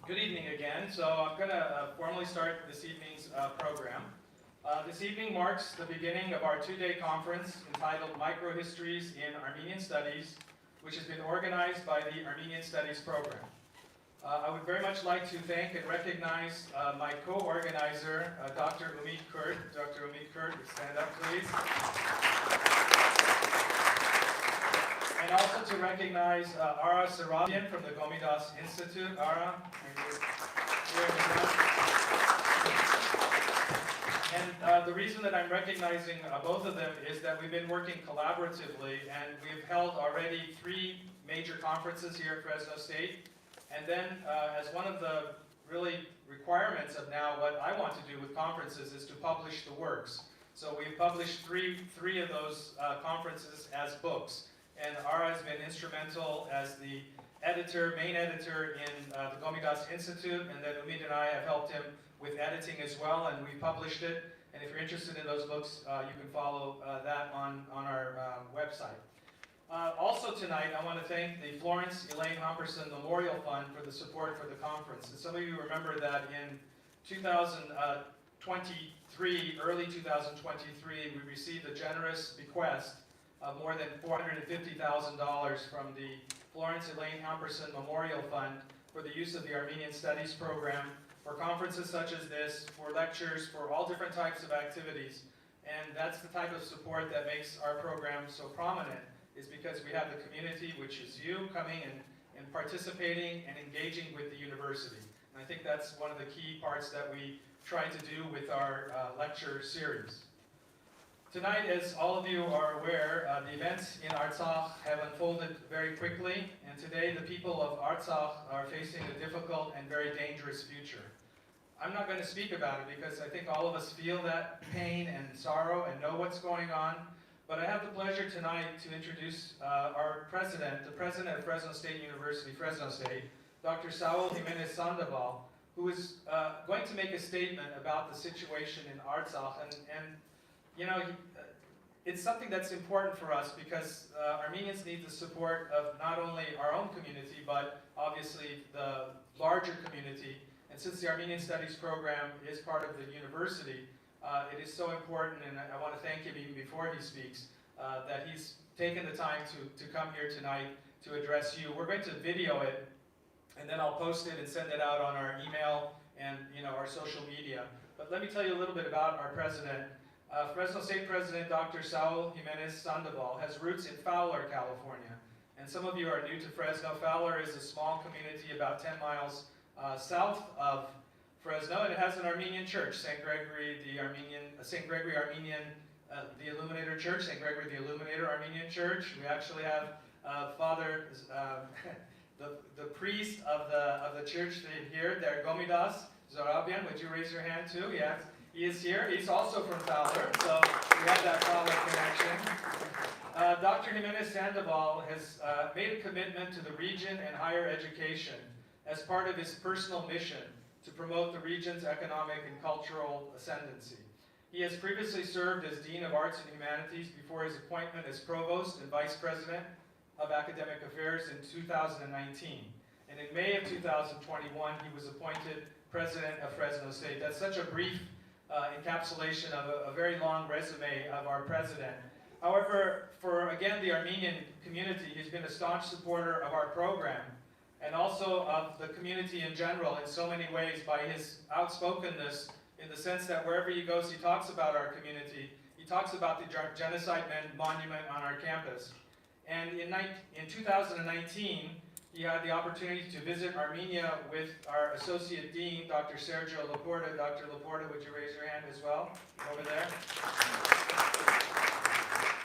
Good evening again. So I'm going to formally start this evening's program. This evening marks the beginning of our two-day conference entitled Microhistories in Armenian Studies, which has been organized by the Armenian Studies program. I would very much like to thank and recognize my co-organizer, Dr. Umid Kurt. Dr. Umid Kurt, stand up please. And also to recognize Ara Sarafian from the Gomidas Institute. Ara, here in the front. And the reason that I'm recognizing both of them is that we've been working collaboratively, and we've held already 3 major conferences here at Fresno State. And then as one of the really requirements of now what I want to do with conferences is to publish the works. So we've published three of those conferences as books. And Ara has been instrumental as the main editor in the Gomidas Institute, and then Umid and I have helped him with editing as well, and we published it. And if you're interested in those books, you can follow that on our website. Also tonight, I want to thank the Florence Elaine Humperson Memorial Fund for the support for the conference. And some of you remember that in 2023, early 2023, we received a generous bequest of more than $450,000 from the Florence Elaine Humperson Memorial Fund for the use of the Armenian Studies program, for conferences such as this, for lectures, for all different types of activities. And that's the type of support that makes our program so prominent, is because we have the community, which is you, coming and participating and engaging with the university. And I think that's one of the key parts that we try to do with our lecture series. Tonight, as all of you are aware, the events in Artsakh have unfolded very quickly, and today the people of Artsakh are facing a difficult and very dangerous future. I'm not going to speak about it because I think all of us feel that pain and sorrow and know what's going on, but I have the pleasure tonight to introduce our president, the president of Fresno State University, Fresno State, Dr. Saul Jimenez Sandoval, who is going to make a statement about the situation in Artsakh. And you know, it's something that's important for us because Armenians need the support of not only our own community, but obviously the larger community. And since the Armenian Studies program is part of the university, it is so important, and I want to thank him even before he speaks, that he's taken the time to come here tonight to address you. We're going to video it, and then I'll post it and send it out on our email and our social media. But let me tell you a little bit about our president. Fresno State President Dr. Saul Jimenez Sandoval has roots in Fowler, California. And some of you are new to Fresno. Fowler is a small community about 10 miles south of Fresno, and it has an Armenian church, St. Gregory Armenian, the Illuminator Church, St. Gregory the Illuminator Armenian Church. We actually have Father, the priest of the church here, there, Gomidas Zorabian. Would you raise your hand too? Yes. He is here. He's also from Fowler, so we have that Fowler connection. Dr. Jimenez Sandoval has made a commitment to the region and higher education as part of his personal mission to promote the region's economic and cultural ascendancy. He has previously served as Dean of Arts and Humanities before his appointment as Provost and Vice President of Academic Affairs in 2019. And in May of 2021, he was appointed President of Fresno State. That's such a brief encapsulation of a very long resume of our president. However, for again the Armenian community, he's been a staunch supporter of our program and also of the community in general in so many ways by his outspokenness, in the sense that wherever he goes, he talks about our community. He talks about the genocide monument on our campus. And in 2019, he had the opportunity to visit Armenia with our Associate Dean, Dr. Sergio Laporta. Dr. Laporta, would you raise your hand as well, over there?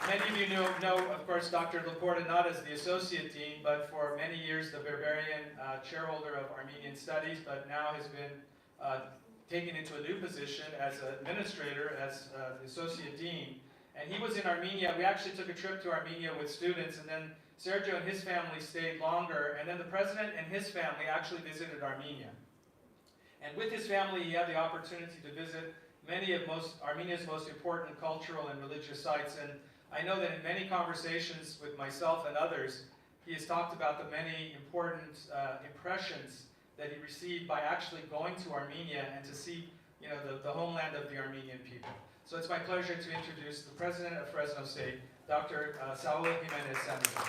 Many of you know, of course, Dr. Laporta not as the Associate Dean, but for many years the Berberian chairholder of Armenian Studies, but now has been taken into a new position as an administrator, as the Associate Dean. And he was in Armenia. We actually took a trip to Armenia with students, and then Sergio and his family stayed longer, and then the president and his family actually visited Armenia. And with his family, he had the opportunity to visit many of Armenia's most important cultural and religious sites. And I know that in many conversations with myself and others, he has talked about the many important impressions that he received by actually going to Armenia and to see, the homeland of the Armenian people. So it's my pleasure to introduce the president of Fresno State, Dr. Saul Jimenez Sandoval.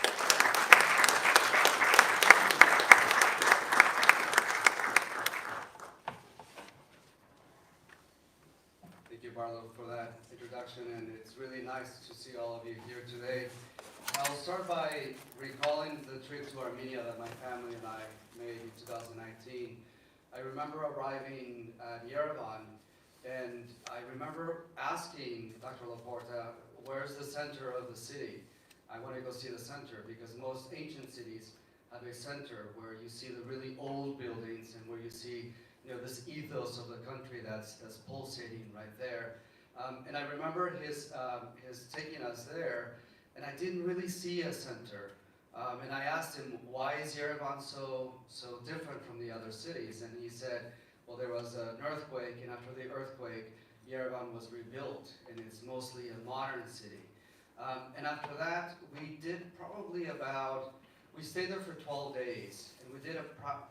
Thank you, Barlow, for that introduction, and it's really nice to see all of you here today. I'll start by recalling the trip to Armenia that my family and I made in 2019. I remember arriving at Yerevan, and I remember asking Dr. Laporta, where's the center of the city? I want to go see the center, because most ancient cities have a center where you see the really old buildings and where you see this ethos of the country that's pulsating right there. And I remember his taking us there, and I didn't really see a center. And I asked him, why is Yerevan so different from the other cities? And he said, well, there was an earthquake, and after the earthquake, Yerevan was rebuilt, and it's mostly a modern city. And after that, we stayed there for 12 days, and we did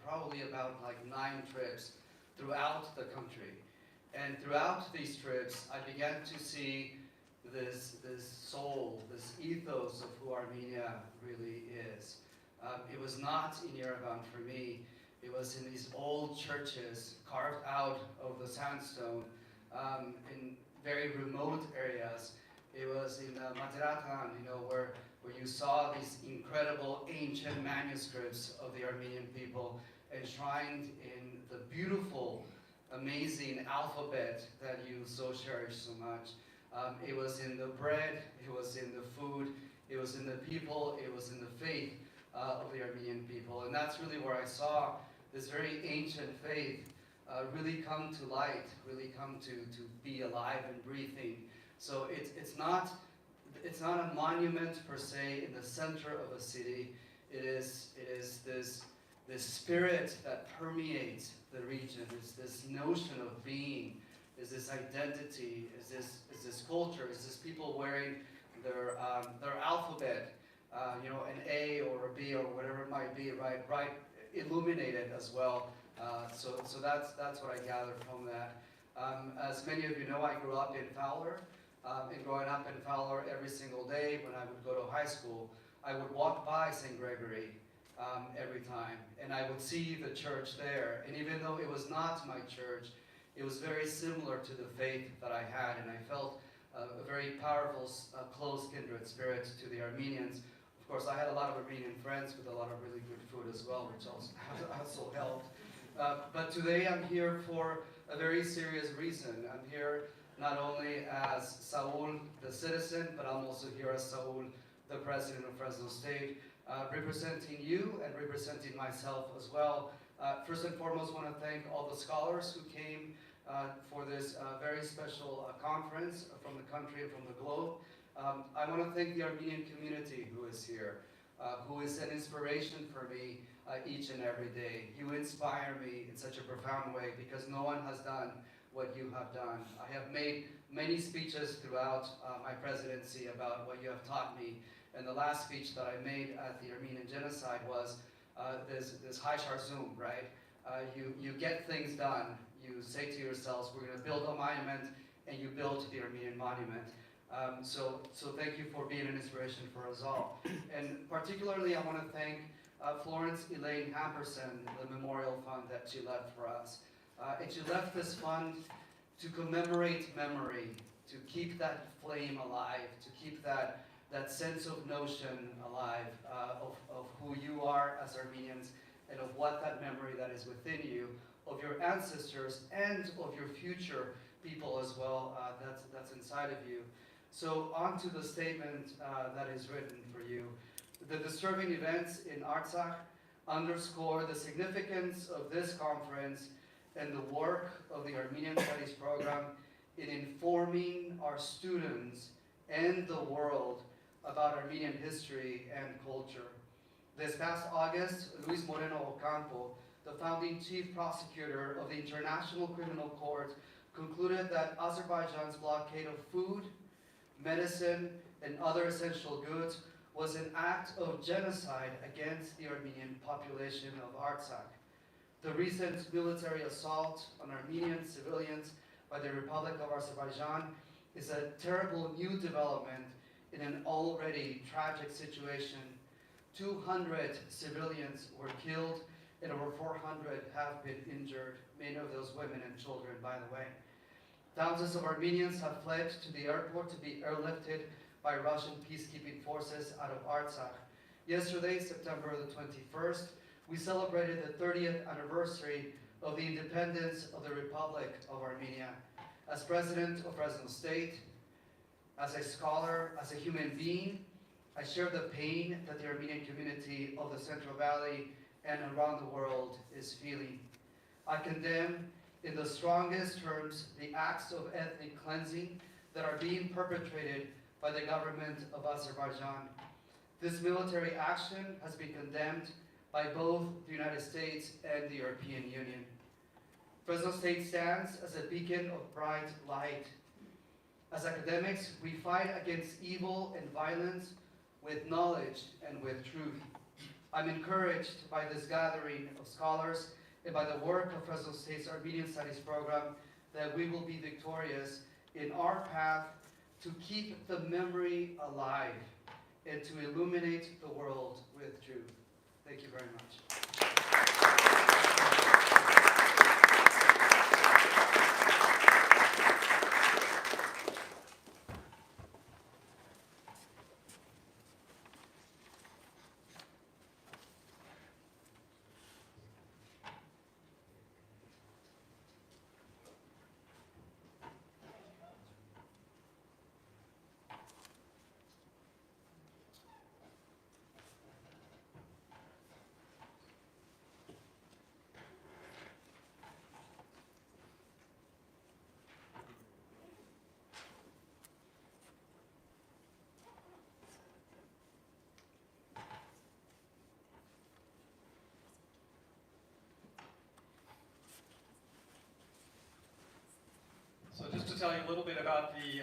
probably about like 9 trips throughout the country. And throughout these trips, I began to see this soul, this ethos of who Armenia really is. It was not in Yerevan for me. It was in these old churches carved out of the sandstone in very remote areas. It was in Materatan, where you saw these incredible ancient manuscripts of the Armenian people enshrined in the beautiful, amazing alphabet that you so cherish so much. It was in the bread, it was in the food, it was in the people, it was in the faith of the Armenian people. And that's really where I saw this very ancient faith really come to light, really come to be alive and breathing. So it's not a monument per se in the center of a city. It is this spirit that permeates the region. It's this notion of being, is this identity, is this culture, is this people wearing their alphabet, an A or a B or whatever it might be, right, illuminated as well. So that's what I gathered from that. As many of you know, I grew up in Fowler. And growing up in Fowler, every single day when I would go to high school, I would walk by St. Gregory every time, and I would see the church there. And even though it was not my church, it was very similar to the faith that I had, and I felt a very powerful, close kindred spirit to the Armenians. Of course, I had a lot of Armenian friends with a lot of really good food as well, which also helped. But today I'm here for a very serious reason. I'm here not only as Saul, the citizen, but I'm also here as Saul, the president of Fresno State, representing you and representing myself as well. First and foremost, I want to thank all the scholars who came for this very special conference from the country and from the globe. I want to thank the Armenian community who is here, who is an inspiration for me each and every day. You inspire me in such a profound way because no one has done what you have done. I have made many speeches throughout my presidency about what you have taught me. And the last speech that I made at the Armenian genocide was this Haishar Zoom, right? You get things done. You say to yourselves, we're going to build a monument, and you build the Armenian monument. So thank you for being an inspiration for us all. And particularly, I want to thank Florence Elaine Hamperson, the memorial fund that she left for us. And she left this fund to commemorate memory, to keep that flame alive, to keep that sense of notion alive of who you are as Armenians and of what that memory that is within you, of your ancestors and of your future people as well that's inside of you. So on to the statement that is written for you. The disturbing events in Artsakh underscore the significance of this conference and the work of the Armenian Studies program in informing our students and the world about Armenian history and culture. This past August, Luis Moreno Ocampo, the founding chief prosecutor of the International Criminal Court, concluded that Azerbaijan's blockade of food, medicine, and other essential goods was an act of genocide against the Armenian population of Artsakh. The recent military assault on Armenian civilians by the Republic of Azerbaijan is a terrible new development in an already tragic situation. 200 civilians were killed and over 400 have been injured, many of those women and children, by the way. Thousands of Armenians have fled to the airport to be airlifted by Russian peacekeeping forces out of Artsakh. Yesterday, September the 21st, we celebrated the 30th anniversary of the independence of the Republic of Armenia. As president of Fresno State, as a scholar, as a human being, I share the pain that the Armenian community of the Central Valley and around the world is feeling. I condemn in the strongest terms the acts of ethnic cleansing that are being perpetrated by the government of Azerbaijan. This military action has been condemned by both the United States and the European Union. Fresno State stands as a beacon of bright light. As academics, we fight against evil and violence with knowledge and with truth. I'm encouraged by this gathering of scholars and by the work of Fresno State's Armenian Studies program that we will be victorious in our path to keep the memory alive and to illuminate the world with truth. Thank you very much. So just to tell you a little bit about the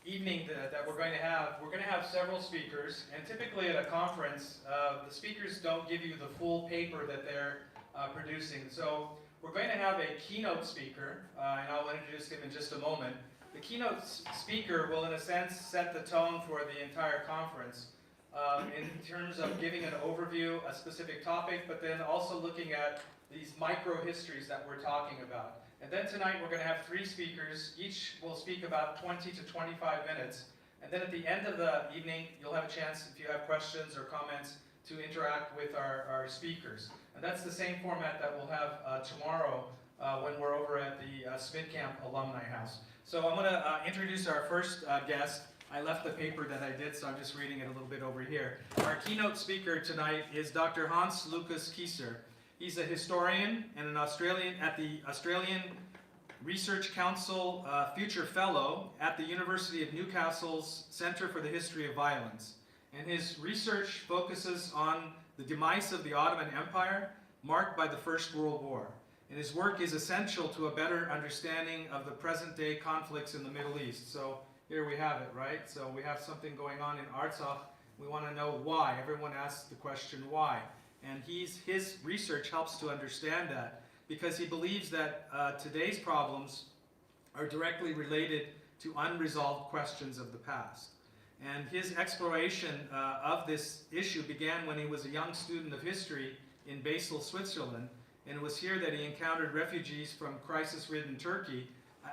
evening that we're going to have several speakers, and typically at a conference, the speakers don't give you the full paper that they're producing. So we're going to have a keynote speaker, and I'll introduce him in just a moment. The keynote speaker will, in a sense, set the tone for the entire conference in terms of giving an overview, a specific topic, but then also looking at these micro-histories that we're talking about. And then tonight we're going to have 3 speakers. Each will speak about 20 to 25 minutes. And then at the end of the evening, you'll have a chance, if you have questions or comments, to interact with our speakers. And that's the same format that we'll have tomorrow when we're over at the Smith Camp Alumni House. So I'm going to introduce our first guest. I left the paper that I did, so I'm just reading it a little bit over here. Our keynote speaker tonight is Dr. Hans-Lukas Kieser. He's a historian and an Australian at the Australian Research Council Future Fellow at the University of Newcastle's Centre for the History of Violence. And his research focuses on the demise of the Ottoman Empire, marked by the First World War. And his work is essential to a better understanding of the present-day conflicts in the Middle East. So here we have it, right? So we have something going on in Artsakh. We want to know why. Everyone asks the question, why? And his research helps to understand that, because he believes that today's problems are directly related to unresolved questions of the past. And his exploration of this issue began when he was a young student of history in Basel, Switzerland, and it was here that he encountered refugees from crisis-ridden Turkey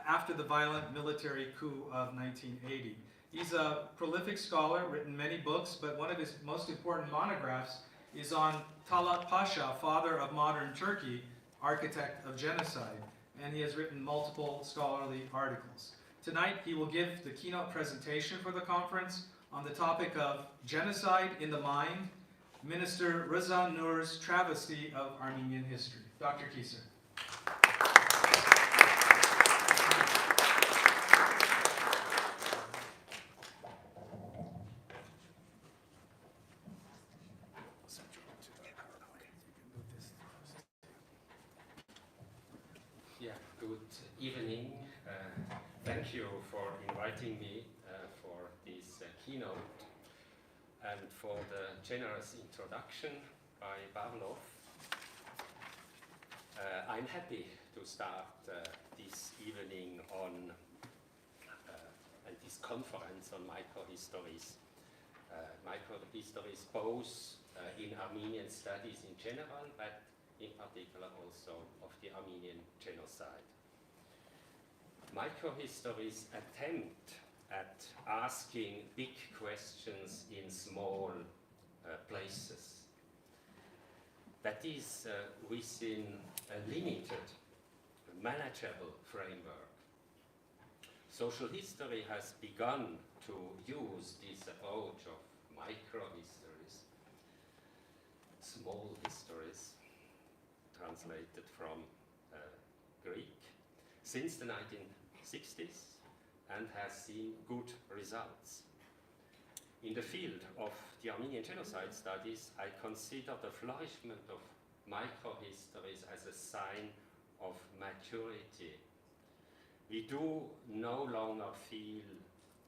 after the violent military coup of 1980. He's a prolific scholar, written many books, but one of his most important monographs is on Talat Pasha, father of modern Turkey, architect of genocide, and he has written multiple scholarly articles. Tonight, he will give the keynote presentation for the conference on the topic of genocide in the mind, Minister Reza Nur's travesty of Armenian history. Dr. Kieser. Good evening. Thank you for inviting me for this keynote and for the generous introduction by Pavlov. I'm happy to start this evening on and this conference on microhistories. Microhistories both in Armenian studies in general, but in particular also of the Armenian genocide. Microhistories attempt at asking big questions in small places. That is within a limited, manageable framework. Social history has begun to use this approach of microhistories, small histories, translated from Greek, since the 1960s and has seen good results. In the field of the Armenian genocide studies, I consider the flourishment of microhistories as a sign of maturity. We do no longer feel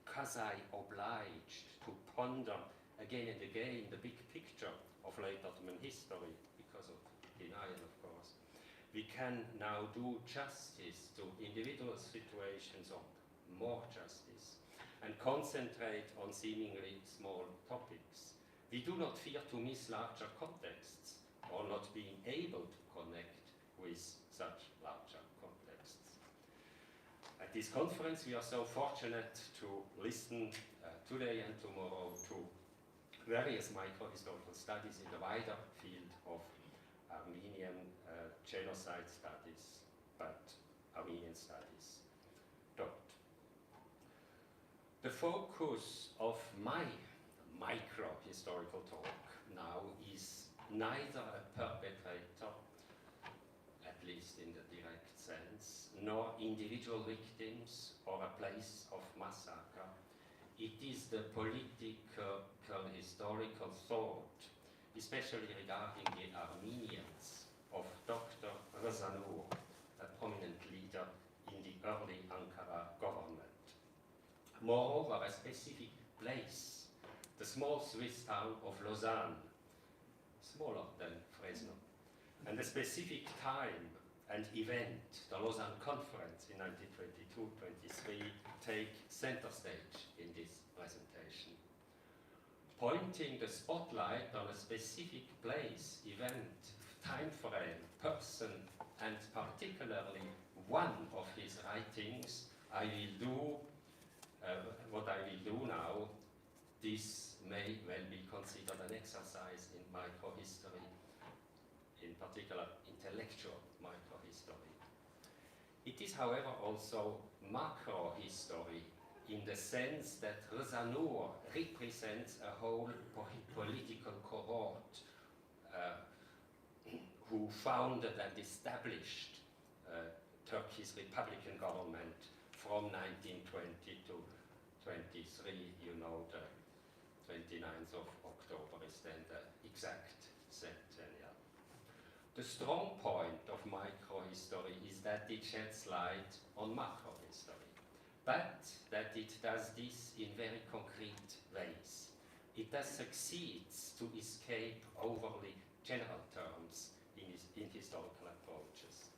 quasi-obliged to ponder again and again the big picture of late Ottoman history, because of denial, of course. We can now do justice to individual situations, or more justice, and concentrate on seemingly small topics. We do not fear to miss larger contexts, or not being able to connect with such larger contexts. At this conference, we are so fortunate to listen today and tomorrow to various microhistorical studies in the wider field of Armenian genocide studies, but Armenian studies. The focus of my micro-historical talk now is neither a perpetrator, at least in the direct sense, nor individual victims or a place of massacre. It is the political, historical thought, especially regarding the Armenians, of Dr. Rezanour, a prominent leader in the early Ankara government. Moreover, a specific place, the small Swiss town of Lausanne, smaller than Fresno, and a specific time and event, the Lausanne Conference in 1922-23, take center stage in this presentation. Pointing the spotlight on a specific place, event, time frame, person, and particularly one of his writings, I will do what I will do now. This may well be considered an exercise in microhistory, in particular intellectual microhistory. It is, however, also macrohistory, in the sense that Rezanour represents a whole political cohort who founded and established Turkey's Republican government from 1920 to 23, you know, the 29th of October is then the exact centennial. The strong point of microhistory is that it sheds light on macrohistory, but that it does this in very concrete ways. It thus succeeds to escape overly general terms in historical approaches.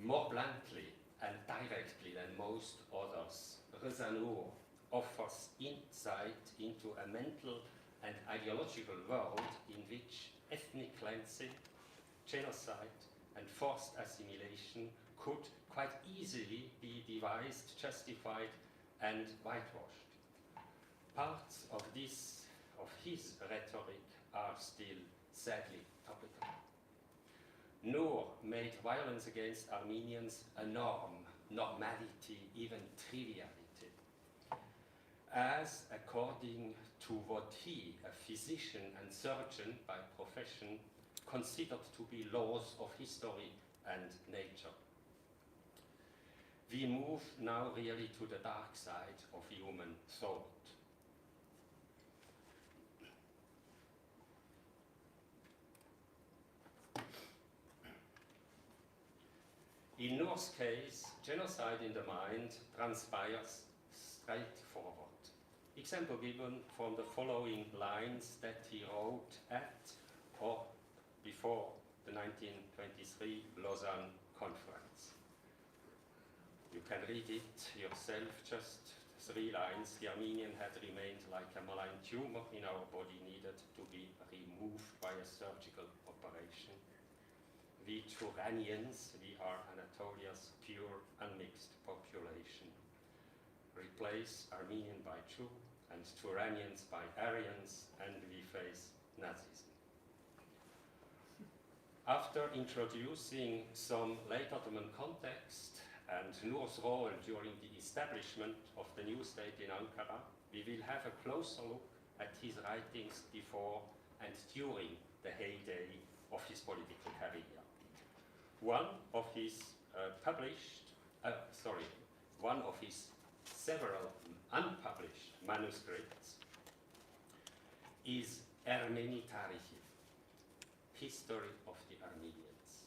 More bluntly and directly than most others, Rezanour offers insight into a mental and ideological world in which ethnic cleansing, genocide, and forced assimilation could quite easily be devised, justified, and whitewashed. Parts of his rhetoric are still sadly topical. Noor made violence against Armenians a norm, normality, even triviality, as, according to what he, a physician and surgeon by profession, considered to be laws of history and nature. We move now really to the dark side of human thought. In Noor's case, genocide in the mind transpires straightforward. Example given from the following lines that he wrote at or before the 1923 Lausanne Conference. You can read it yourself, just 3 lines. The Armenian had remained like a malign tumor in our body, needed to be removed by a surgical operation. We Turanians, we are Anatolia's pure, unmixed population. Replace Armenian by Jew and Turanians by Aryans, and we face Nazism. After introducing some late Ottoman context and Nur's role during the establishment of the new state in Ankara, we will have a closer look at his writings before and during the heyday of his political career. One of his several unpublished manuscripts is Ermeni Tarihi, History of the Armenians.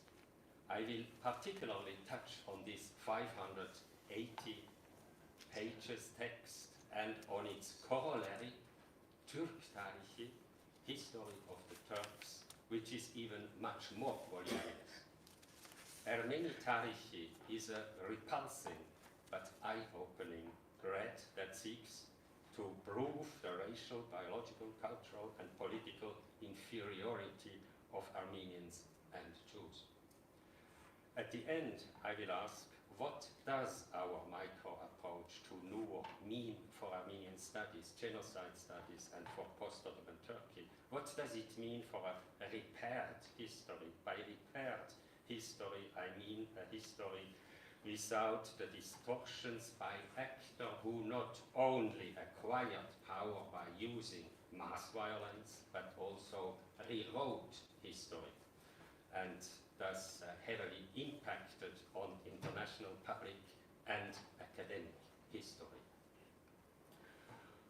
I will particularly touch on this 580 pages text and on its corollary, Türk Tarihi, History of the Turks, which is even much more voluminous. Ermeni Tarihi is a repulsing but eye-opening read that seeks to prove the racial, biological, cultural, and political inferiority of Armenians and Jews. At the end, I will ask, what does our micro-approach to Nur mean for Armenian studies, genocide studies, and for post-Ottoman Turkey? What does it mean for a repaired history? By repaired history, I mean a history without the distortions by actors who not only acquired power by using mass violence, but also rewrote history, and thus heavily impacted on international public and academic history.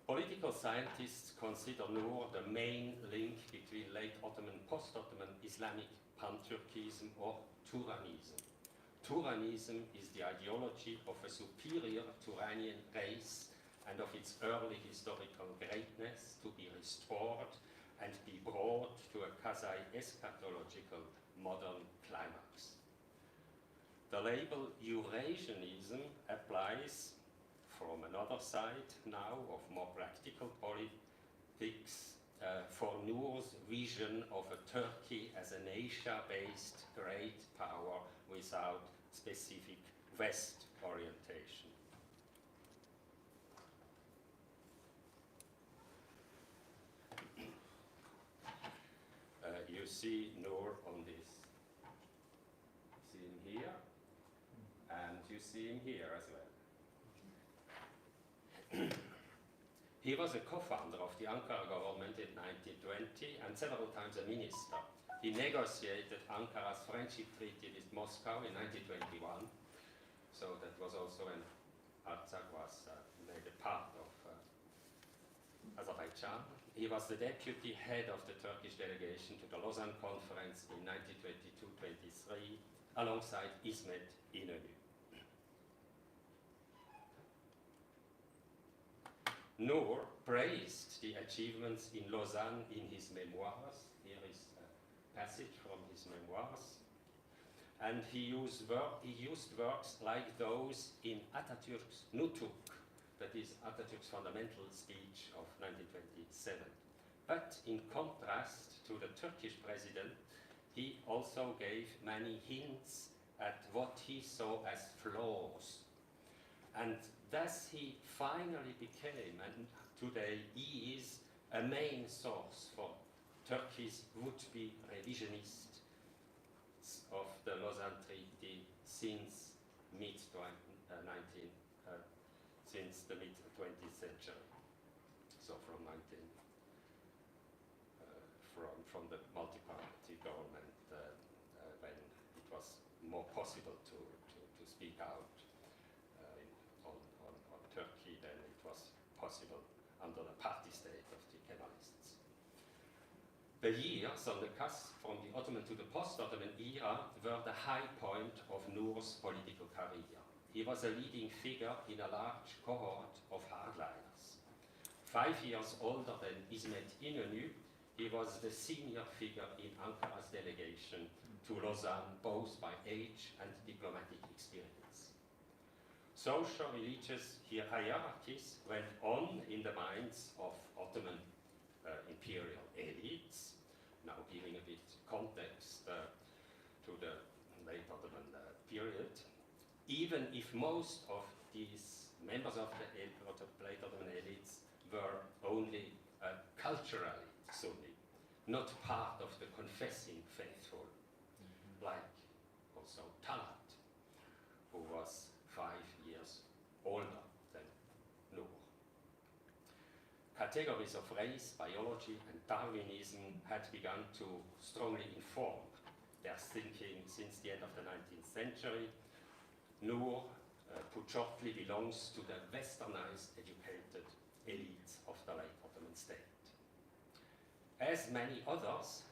Political scientists consider Nur the main link between late Ottoman, post-Ottoman Islamic pan-Turkism or Turanism. Turanism is the ideology of a superior Turanian race and of its early historical greatness to be restored and be brought to a quasi-eschatological modern climax. The label Eurasianism applies from another side now of more practical politics for Nur's vision of a Turkey as an Asia-based great power without specific West orientation. You see Nur on this. See him here, and you see him here as well. He was a co-founder of the Ankara government in 1920 and several times a minister. He negotiated Ankara's friendship treaty with Moscow in 1921, so that was also when Artsakh was made a part of Azerbaijan. He was the deputy head of the Turkish delegation to the Lausanne Conference in 1922-23, alongside İsmet İnönü. Nur praised the achievements in Lausanne in his memoirs. Here is a passage from his memoirs. And he used works like those in Atatürk's Nutuk, that is Atatürk's fundamental speech of 1927. But in contrast to the Turkish president, he also gave many hints at what he saw as flaws. And thus he finally became, and today he is, a main source for Turkey's would-be revisionists of the Lausanne Treaty since since the mid-20th century. So from the multi-party government when it was more possible to speak out on Turkey than it was possible under the party state of the Kemalists. The years on the cusp from the Ottoman to the post-Ottoman era were the high point of Nur's political career. He was a leading figure in a large cohort of hardliners. 5 years older than İsmet İnönü, he was the senior figure in Ankara's delegation to Lausanne, both by age and diplomatic experience. Social-religious hierarchies went on in the minds of Ottoman imperial elites, now giving a bit context to the late Ottoman period, even if most of these members of the late Ottoman elites were only culturally Sunni, not part of the confessing faithful, like also Talat, who was 5 years older than Nur. Categories of race, biology, and Darwinism had begun to strongly inform their thinking since the end of the 19th century. Nur, put shortly, belongs to the westernized, educated elites of the late Ottoman state. As many others,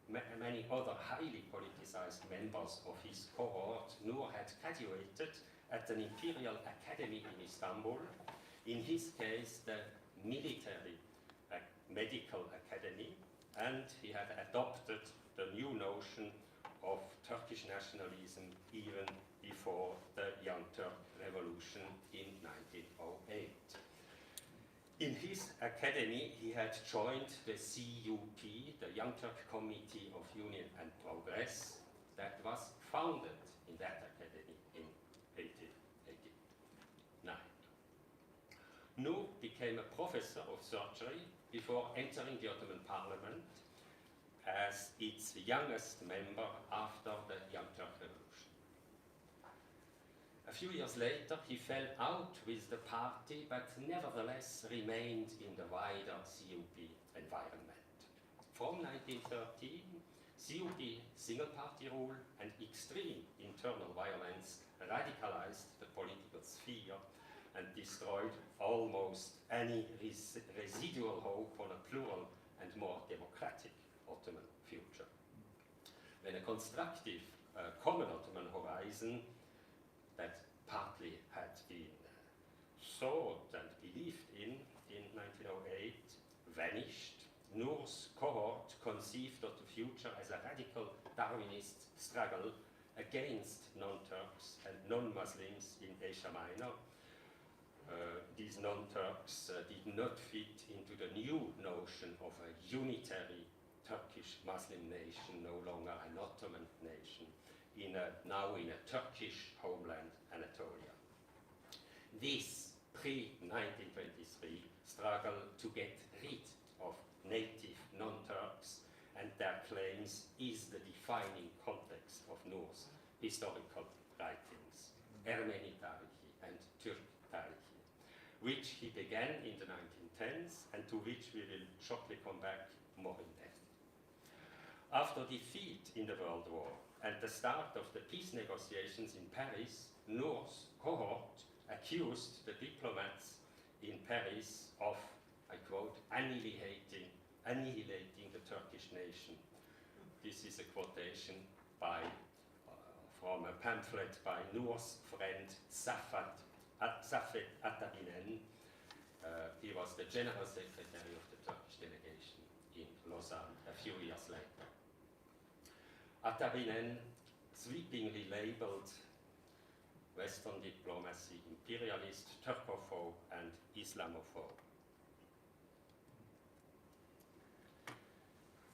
many other highly politicized members of his cohort, Nur had graduated at an imperial academy in Istanbul, in his case the military medical academy, and he had adopted the new notion of Turkish nationalism even before the Young Turk Revolution in 1908. In his academy, he had joined the CUP, the Young Turk Committee of Union and Progress, that was founded in that academy in 1889. Nur became a professor of surgery before entering the Ottoman Parliament as its youngest member after the Young Turk Revolution. A few years later, he fell out with the party, but nevertheless remained in the wider CUP environment. From 1913, CUP single-party rule and extreme internal violence radicalized the political sphere and destroyed almost any residual hope on a plural and more democratic Ottoman future. When a constructive common Ottoman horizon that partly had been sought and believed in 1908 vanished, Nur's cohort conceived of the future as a radical Darwinist struggle against non-Turks and non-Muslims in Asia Minor. These non-Turks did not fit into the new notion of a unitary Turkish Muslim nation, no longer an Ottoman nation, now in a Turkish homeland, Anatolia. This pre-1923 struggle to get rid of native non-Turks and their claims is the defining context of Nur's historical writings, Ermeni Tarihi and Türk Tarihi, which he began in the 1910s and to which we will shortly come back more in depth. After defeat in the World War and the start of the peace negotiations in Paris, Nur's cohort accused the diplomats in Paris of, I quote, annihilating the Turkish nation. This is a quotation from a pamphlet by Nur's friend Safet Atabinen. He was the general secretary of the Turkish delegation in Lausanne a few years later. Atabinen sweepingly labeled Western diplomacy imperialist, Turkophobe, and Islamophobe.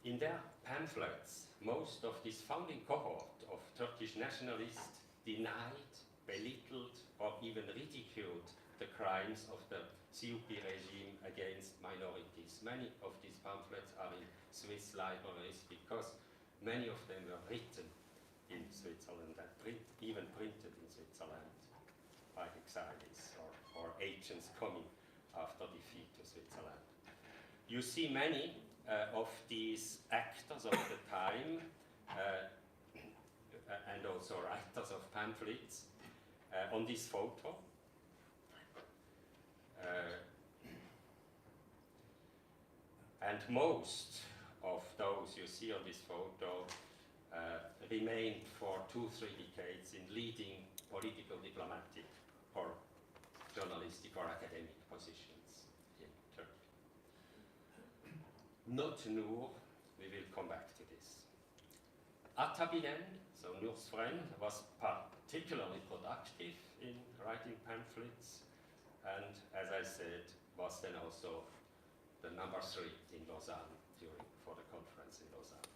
In their pamphlets, most of this founding cohort of Turkish nationalists denied, belittled, or even ridiculed the crimes of the CUP regime against minorities. Many of these pamphlets are in Swiss libraries because many of them were written in Switzerland and even printed in Switzerland by exiles or agents coming after defeat to Switzerland. You see many of these actors of the time and also writers of pamphlets on this photo. And most of those you see on this photo remained for 2-3 decades in leading political, diplomatic, or journalistic or academic positions in Turkey. not Nur, we will come back to this. Abrahamyan, so Nur's friend, was particularly productive in writing pamphlets, and as I said, was then also the number 3 in Lausanne for the conference in Lausanne.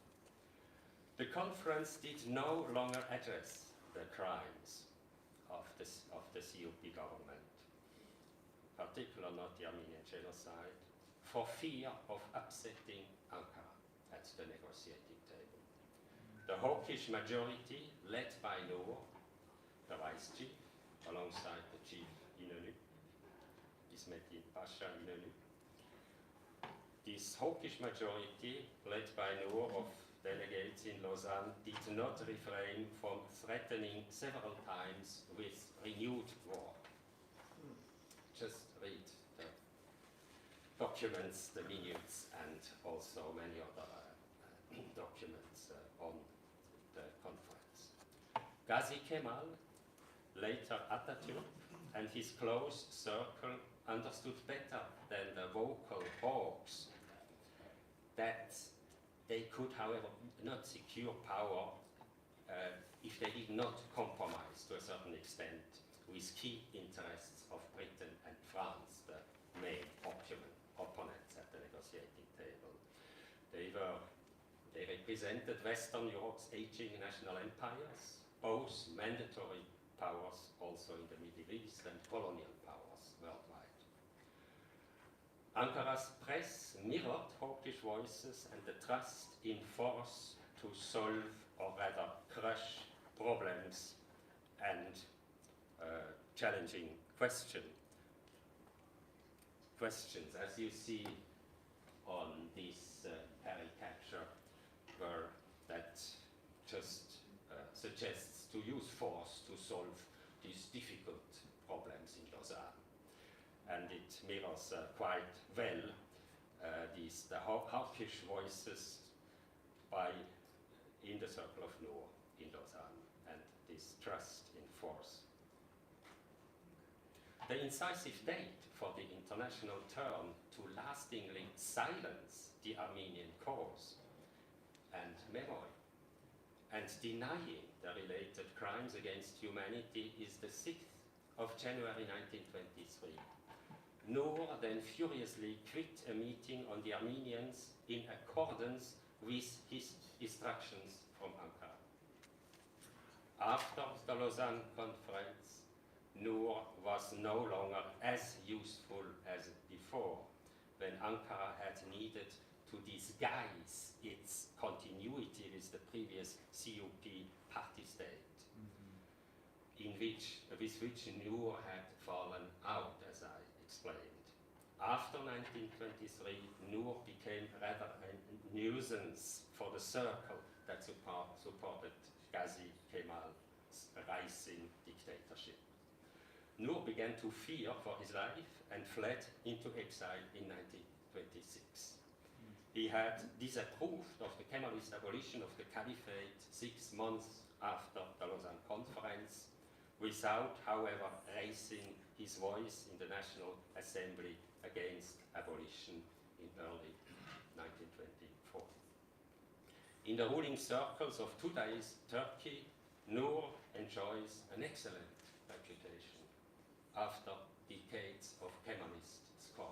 The conference did no longer address the crimes of the CUP government, particularly not the Armenian genocide, for fear of upsetting Ankara at the negotiating table. The hawkish majority, led by Nur, the vice chief, alongside the chief Inönü, Ismettin Pasha Inönü. This hawkish majority, led by Nur of delegates in Lausanne, did not refrain from threatening several times with renewed war. Just read the documents, the minutes, and also many other documents on the conference. Gazi Kemal, later Atatürk, and his close circle understood better than the vocal hawks that they could, however, not secure power if they did not compromise to a certain extent with key interests of Britain and France, the main opponents at the negotiating table. They represented Western Europe's aging national empires, both mandatory powers also in the Middle East and colonial powers worldwide. Ankara's press mirrored hawkish voices and the trust in force to solve or rather crush problems and challenging questions, as you see on this caricature, where that just suggests to use force to solve these difficult problems in Lausanne. And it mirrors quite well the hawkish voices in the circle of Nur in Lausanne and this trust in force. The incisive date for the international turn to lastingly silence the Armenian cause and memory and denying the related crimes against humanity is the 6th of January 1923. Nur then furiously quit a meeting on the Armenians in accordance with his instructions from Ankara. After the Lausanne conference, Nur was no longer as useful as before, when Ankara had needed to disguise its continuity with the previous CUP party state, with which Nur had fallen out, as I explained. After 1923, Nur became rather a nuisance for the circle that supported Gazi Kemal's rising dictatorship. Nur began to fear for his life and fled into exile in 1926. He had disapproved of the Kemalist abolition of the caliphate 6 months after the Lausanne conference, without, however, raising his voice in the National Assembly against abolition in early 1924. In the ruling circles of today's Turkey, Nur enjoys an excellent reputation after decades of Kemalist scorn.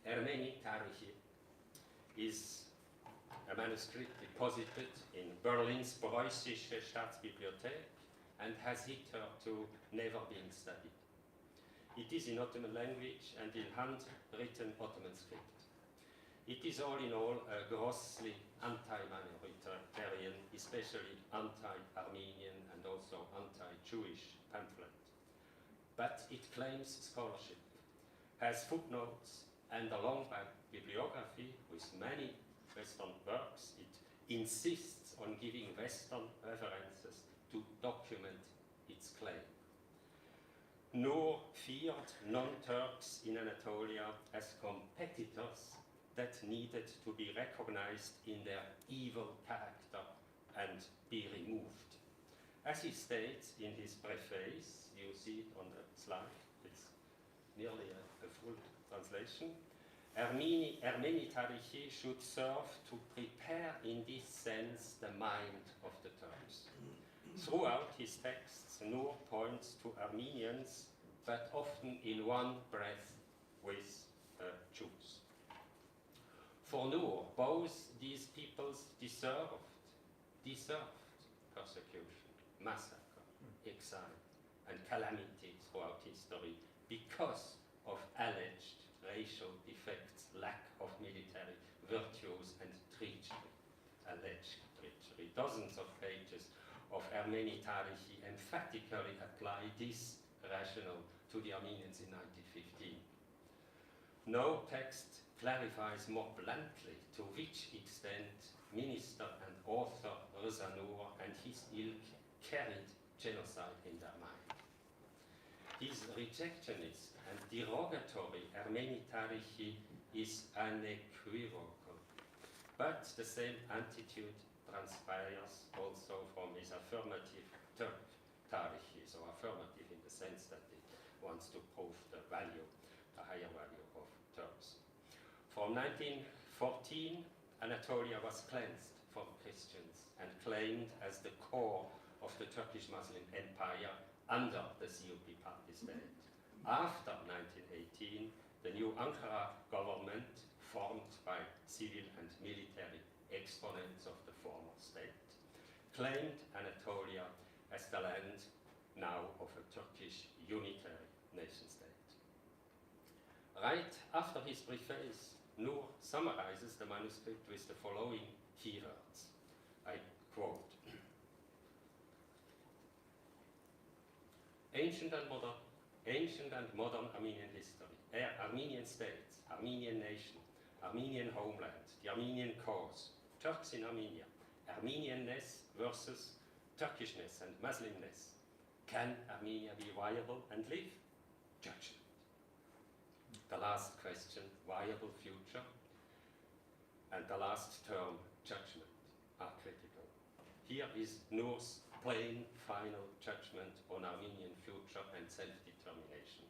Ermeni Tarihi is a manuscript deposited in Berlin's Preußische Staatsbibliothek and has hitherto never been studied. It is in Ottoman language and in handwritten Ottoman script. It is all in all a grossly anti-minoritarian, especially anti-Armenian and also anti-Jewish pamphlet. But it claims scholarship, has footnotes, and a long bibliography with many Western works. It insists on giving Western references to document its claim. Nur feared non-Turks in Anatolia as competitors that needed to be recognized in their evil character and be removed. As he states in his preface, you see it on the slide, it's nearly a full translation, Armeni Tarihi should serve to prepare in this sense the mind of the Turks. Throughout his texts, Nur points to Armenians, but often in one breath with Jews. For Nur, both these peoples deserved persecution, massacre, exile, and calamity throughout history because of alleged racial defects, lack of military virtues, and treachery, alleged treachery. Dozens of pages of Armeni Tarihi emphatically apply this rationale to the Armenians in 1915. No text clarifies more bluntly to which extent minister and author Reza Nur and his ilk carried genocide in their mind. His rejectionist and derogatory Armeni Tarihi is unequivocal, but the same attitude transpires also from his affirmative Turk Tarihi, so affirmative in the sense that it wants to prove the value, the higher value of Turks. From 1914, Anatolia was cleansed from Christians and claimed as the core of the Turkish Muslim Empire under the COP party state. After 1918, the new Ankara government, formed by civil and military exponents of the former state, claimed Anatolia as the land now of a Turkish unitary nation state. Right after his preface, Nur summarizes the manuscript with the following keywords. I quote, Ancient and modern Armenian history, Armenian states, Armenian nation, Armenian homeland, the Armenian cause, Turks in Armenia, Armenianness versus Turkishness and Muslimness. Can Armenia be viable and live? Judgment. The last question, viable future, and the last term, judgment, are critical. Here is Nur's plain final judgment on Armenian future and self-determination.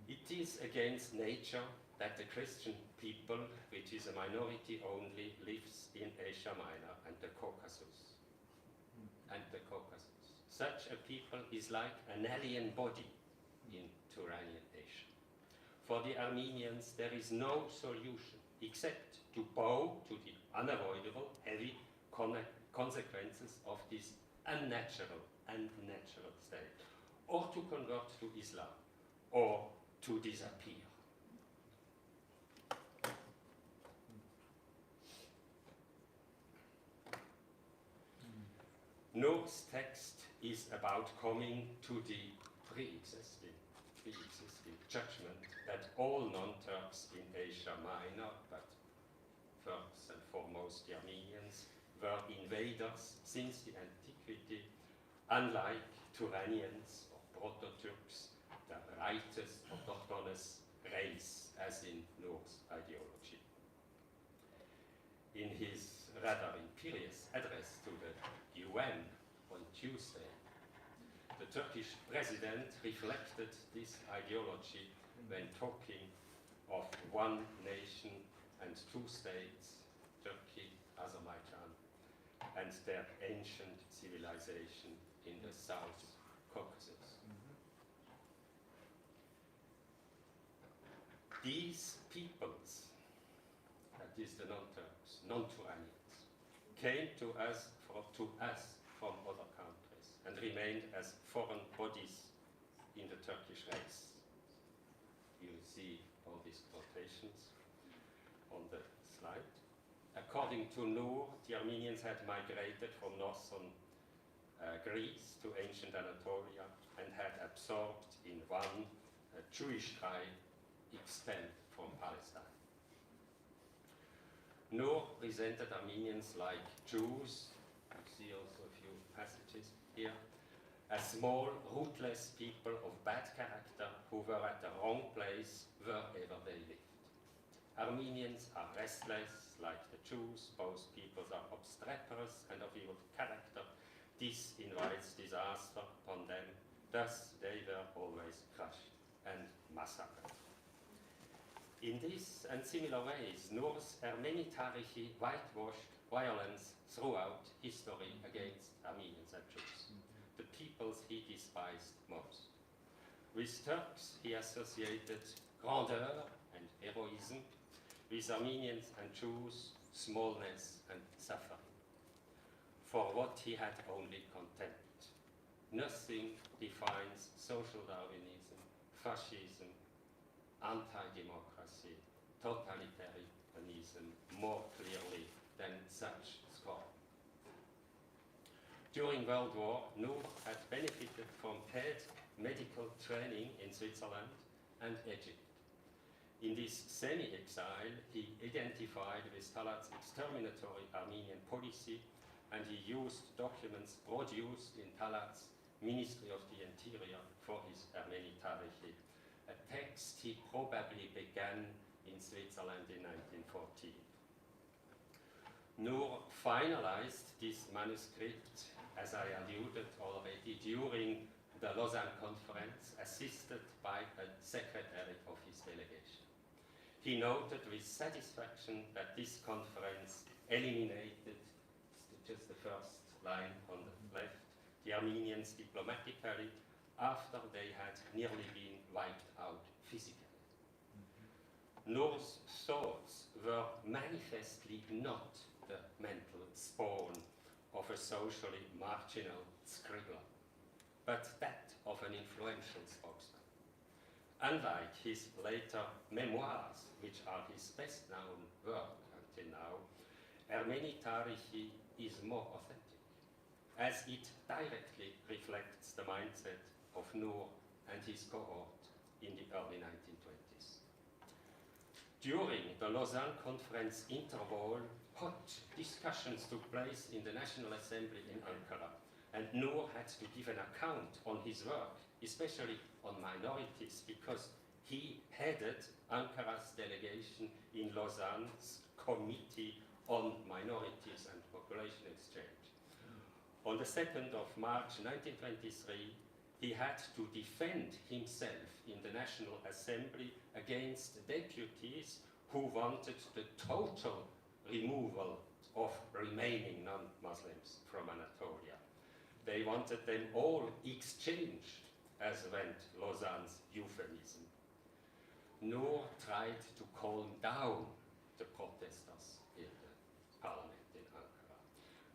It is against nature that the Christian people, which is a minority only, lives in Asia Minor and the Caucasus. Such a people is like an alien body in Turanian Asia. For the Armenians, there is no solution except to bow to the unavoidable, heavy consequences of this unnatural and natural state, or to convert to Islam, or to disappear. Nur's text is about coming to the pre-existing judgment that all non-Turks in Asia Minor, but first and foremost the Armenians, were invaders since the antiquity, unlike Turanians or Proto-Turks, the righteous autochthonous race, as in Nur's ideology. In his rather imperious address to the UN on Tuesday, the Turkish president reflected this ideology when talking of one nation and two states, Turkey, Azerbaijan, and their ancient civilization in the South Caucasus. These peoples, that is the non-Turks, non-Turanians, came to us from other countries and remained as foreign bodies in the Turkish race. You'll see all these quotations on the slide. According to Nur, the Armenians had migrated from northern Greece to ancient Anatolia and had absorbed in one Jewish tribe expelled from Palestine. Nur presented Armenians like Jews, you see also a few passages here, a small, rootless people of bad character who were at the wrong place wherever they lived. Armenians are restless, like the Jews. Both peoples are obstreperous and of evil character. This invites disaster upon them. Thus, they were always crushed and massacred. In this and similar ways, Nur's Ermeni Tarihi whitewashed violence throughout history against Armenians and Jews, the peoples he despised most. With Turks, he associated grandeur and heroism. With Armenians and Jews, smallness and suffering. For what he had only contempt. Nothing defines social Darwinism, fascism, anti-democracy, totalitarianism more clearly than such scorn. During World War, Nur had benefited from paid medical training in Switzerland and Egypt. In this semi-exile, he identified with Talat's exterminatory Armenian policy, and he used documents produced in Talat's Ministry of the Interior for his Ermeni Tarihi, a text he probably began in Switzerland in 1914. Nur finalized this manuscript, as I alluded already, during the Lausanne Conference, assisted by a secretary of his delegation. He noted with satisfaction that this conference eliminated, just the first line on the left, the Armenians diplomatically after they had nearly been wiped out physically. Nur's thoughts were manifestly not the mental spawn of a socially marginal scribbler, but that of an influential spokesman. Unlike his later memoirs, which are his best-known work until now, Ermeni Tarihi is more authentic, as it directly reflects the mindset of Nur and his cohort in the early 1920s. During the Lausanne Conference interval, hot discussions took place in the National Assembly in Ankara, and Nur had to give an account on his work, especially on minorities, because he headed Ankara's delegation in Lausanne's Committee on Minorities and Population Exchange. On the 2nd of March 1923, he had to defend himself in the National Assembly against deputies who wanted the total removal of remaining non-Muslims from Anatolia. They wanted them all exchanged, as went Lausanne's euphemism. Nur tried to calm down the protesters in the parliament in Ankara.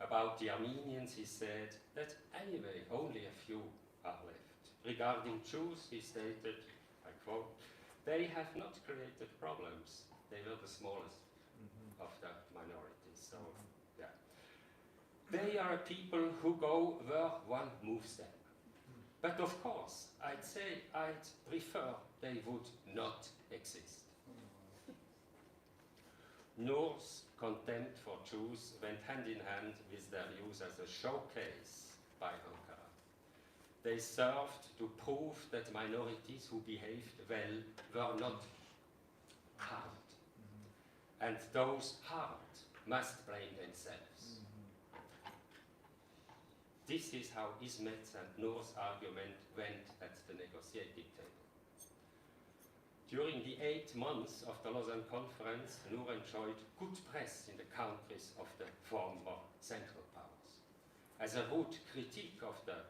About the Armenians, he said that anyway, only a few are left. Regarding Jews, he stated, I quote, "They have not created problems. They were the smallest of the minorities." So, yeah. They are a people who go where one moves them. But of course, I'd say I'd prefer they would not exist. Nur's contempt for Jews went hand in hand with their use as a showcase by Ankara. They served to prove that minorities who behaved well were not harmed. And those harmed must blame themselves. This is how Ismet's and Nur's argument went at the negotiating table. During the 8 months of the Lausanne Conference, Nur enjoyed good press in the countries of the former Central Powers. As a root critic of the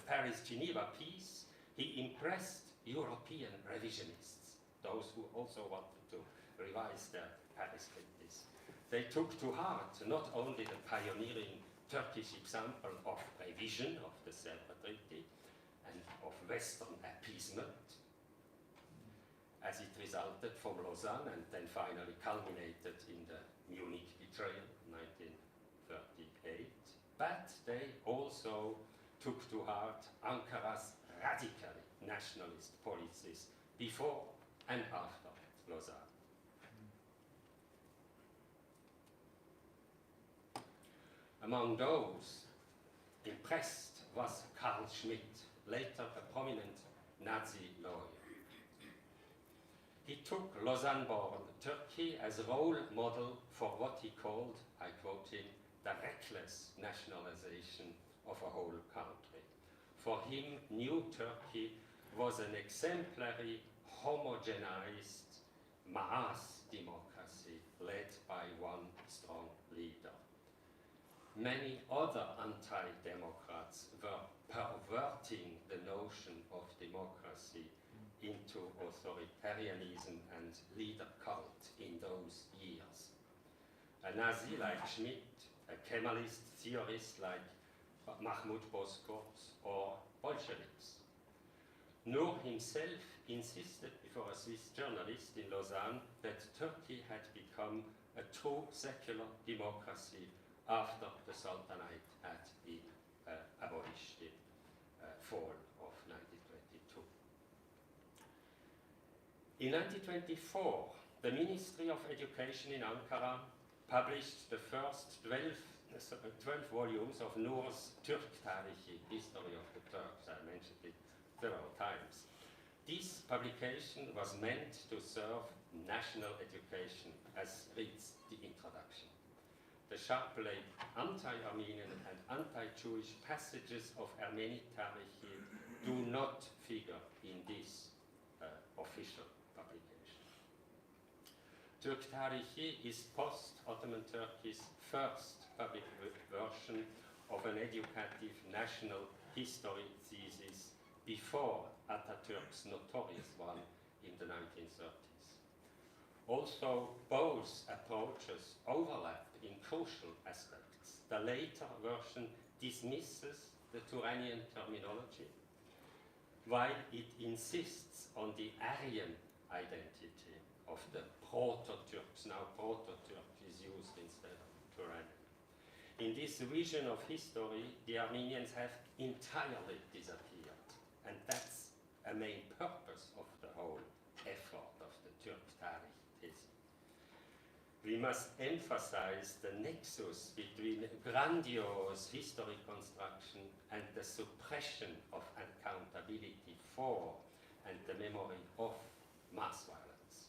Paris-Geneva peace, he impressed European revisionists, those who also wanted to revise their Paris treaties. They took to heart not only the pioneering Turkish example of revision of the Sèvres Treaty and of Western appeasement, as it resulted from Lausanne and then finally culminated in the Munich betrayal, 1938, but they also took to heart Ankara's radical nationalist policies before and after Lausanne. Among those impressed was Carl Schmitt, later a prominent Nazi lawyer. He took Lausanne-born Turkey as a role model for what he called, I quote him, the reckless nationalization of a whole country. For him, New Turkey was an exemplary, homogenized mass democracy led by one strong leader. Many other anti-democrats were perverting the notion of democracy into authoritarianism and leader cult in those years. A Nazi like Schmitt, a Kemalist theorist like Mahmoud Bozkurt, or Bolsheviks. Nur himself insisted before a Swiss journalist in Lausanne that Turkey had become a true secular democracy after the Sultanate had been abolished in fall of 1922. In 1924, the Ministry of Education in Ankara published the first 12 volumes of Nur's Türk Tarihi, History of the Turks. I mentioned it several times. This publication was meant to serve national education, as reads the introduction. The sharply anti-Armenian and anti-Jewish passages of Armenian Tarihi do not figure in this official publication. Türk Tarihi is post-Ottoman Turkey's first public version of an educative national history thesis before Atatürk's notorious one in the 1930s. Also, both approaches overlap in crucial aspects. The later version dismisses the Turanian terminology, while it insists on the Aryan identity of the Proto-Turks. Now Proto-Turk is used instead of Turanian. In this vision of history, the Armenians have entirely disappeared, and that's a main purpose of the whole effort of the Türk Tarihism. We must emphasize the nexus between grandiose history construction and the suppression of accountability for and the memory of mass violence.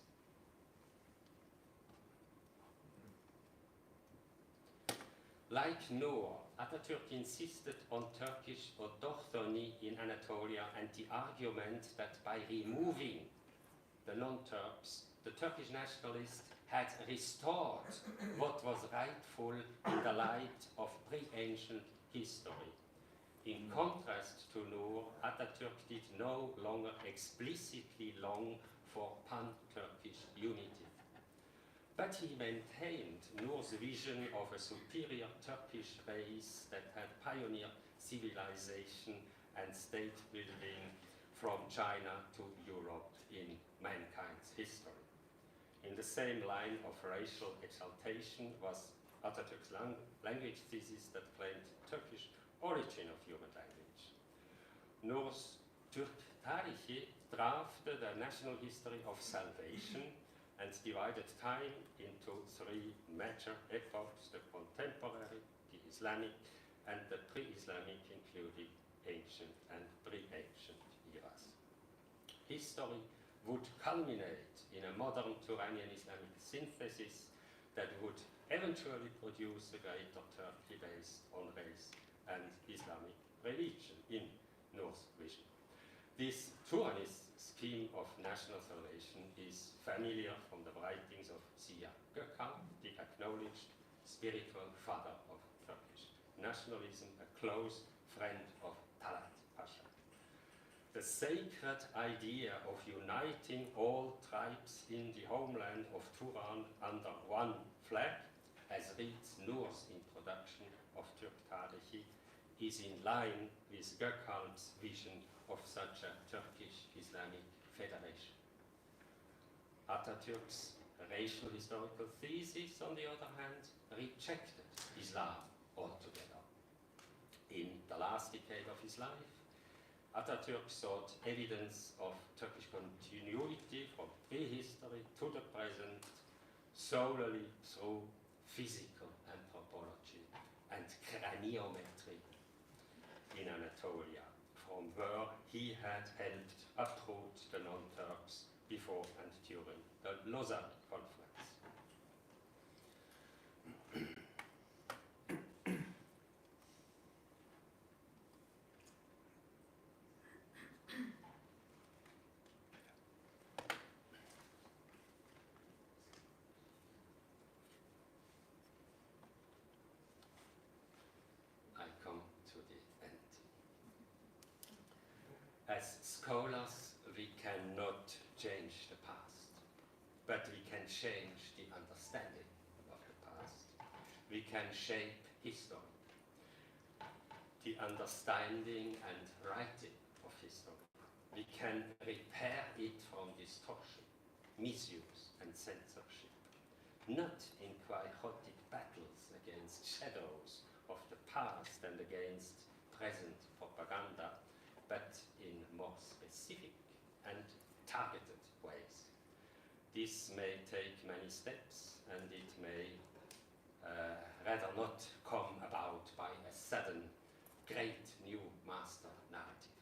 Like Nur, Atatürk insisted on Turkish autochthony in Anatolia and the argument that by removing the non-Turks, the Turkish nationalists had restored what was rightful in the light of pre-ancient history. In contrast to Nur, Atatürk did no longer explicitly long for pan-Turkish unity. But he maintained Nur's vision of a superior Turkish race that had pioneered civilization and state building from China to Europe in mankind's history. In the same line of racial exaltation was Atatürk's language thesis that claimed Turkish origin of human language. Nur's Türk Tarihi drafted a national history of salvation and divided time into three major epochs: the contemporary, the Islamic, and the pre-Islamic, including ancient and pre-ancient eras. History would culminate in a modern Turanian Islamic synthesis that would eventually produce a greater Turkey based on race and Islamic religion in Nur's vision. This Turanist scheme of national salvation is familiar from the writings of Ziya Gökalp, the acknowledged spiritual father of Turkish nationalism, a close friend of Talat Pasha. The sacred idea of uniting all tribes in the homeland of Turan under one flag, as reads Nur's introduction of Türk Tarihi, is in line with Gökalp's vision of such a Turkish Islamic federation. Atatürk's racial historical thesis, on the other hand, rejected Islam altogether. In the last decade of his life, Atatürk sought evidence of Turkish continuity from prehistory to the present solely through physical anthropology and craniometry in Anatolia, from where he had helped uproot the non-Turks before and during the Lausanne Conference. I come to the end. As scholars, we cannot change the past, but we can change the understanding of the past. We can shape history, the understanding and writing of history. We can repair it from distortion, misuse and censorship, not in quixotic battles against shadows of the past and against present propaganda, but in more specific and targeted ways. This may take many steps, and it may rather not come about by a sudden great new master narrative.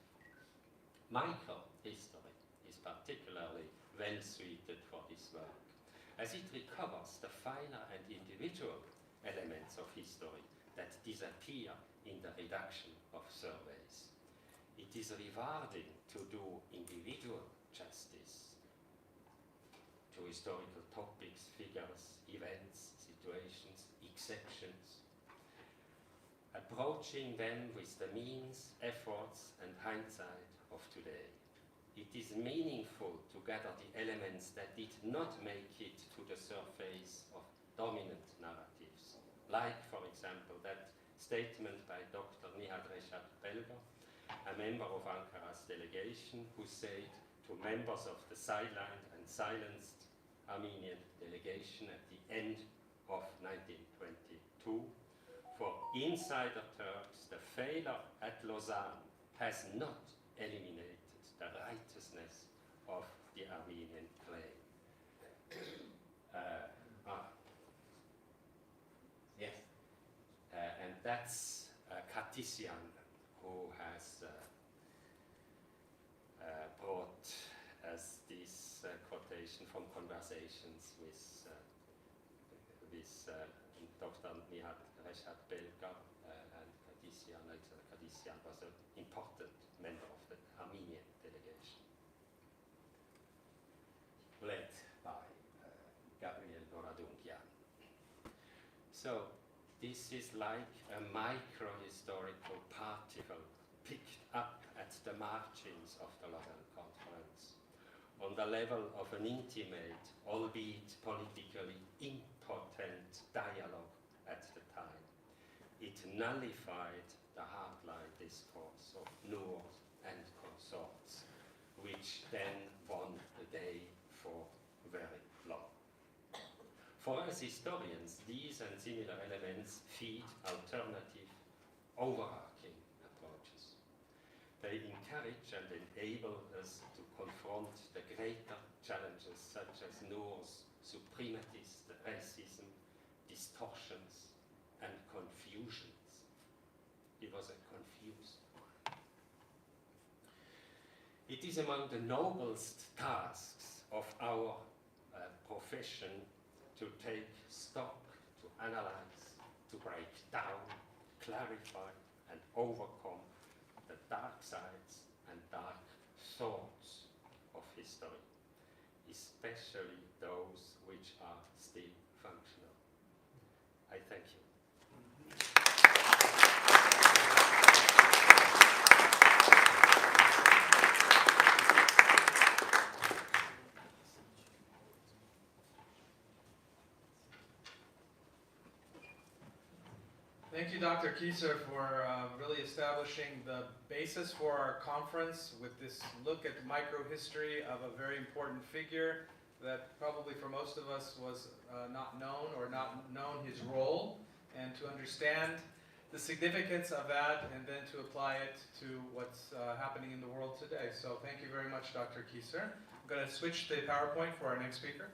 Microhistory is particularly well suited for this work, as it recovers the finer and individual elements of history that disappear in the reduction of surveys. It is rewarding to do individual justice to historical topics, figures, events, situations, exceptions, approaching them with the means, efforts and hindsight of today. It is meaningful to gather the elements that did not make it to the surface of dominant narratives, like, for example, that statement by Dr. Nihat Reshad Belger, a member of Ankara's delegation, who said to members of the sidelined and silenced Armenian delegation at the end of 1922, for insider Turks, the failure at Lausanne has not eliminated the righteousness of the Armenian claim. Yes. And that's Cartesian, who has brought us this quotation from conversations with Dr. Nihat Reshad Belger and Cartesian. Cartesian was an important member of the Armenian delegation, led by Gabriel Boradungian. So this is like a micro-historical particle picked up at the margins of the Lausanne Conference, on the level of an intimate, albeit politically impotent dialogue at the time. It nullified the hardline discourse of Noors and consorts, which then won the day for very long. For us historians, these and similar elements feed alternative, overarching approaches. They encourage and enable us to confront the greater challenges such as Noors' suprematist racism, distortions, and confusions. He was a confused one. It is among the noblest tasks of our profession to take stock, to analyze, to break down, clarify, and overcome the dark sides and dark thoughts of history, especially those which are still functional. I thank you. Thank you, Dr. Kieser, for really establishing the basis for our conference with this look at the microhistory of a very important figure that probably for most of us was not known or not known his role, and to understand the significance of that and then to apply it to what's happening in the world today. So thank you very much, Dr. Kieser. I'm going to switch the PowerPoint for our next speaker.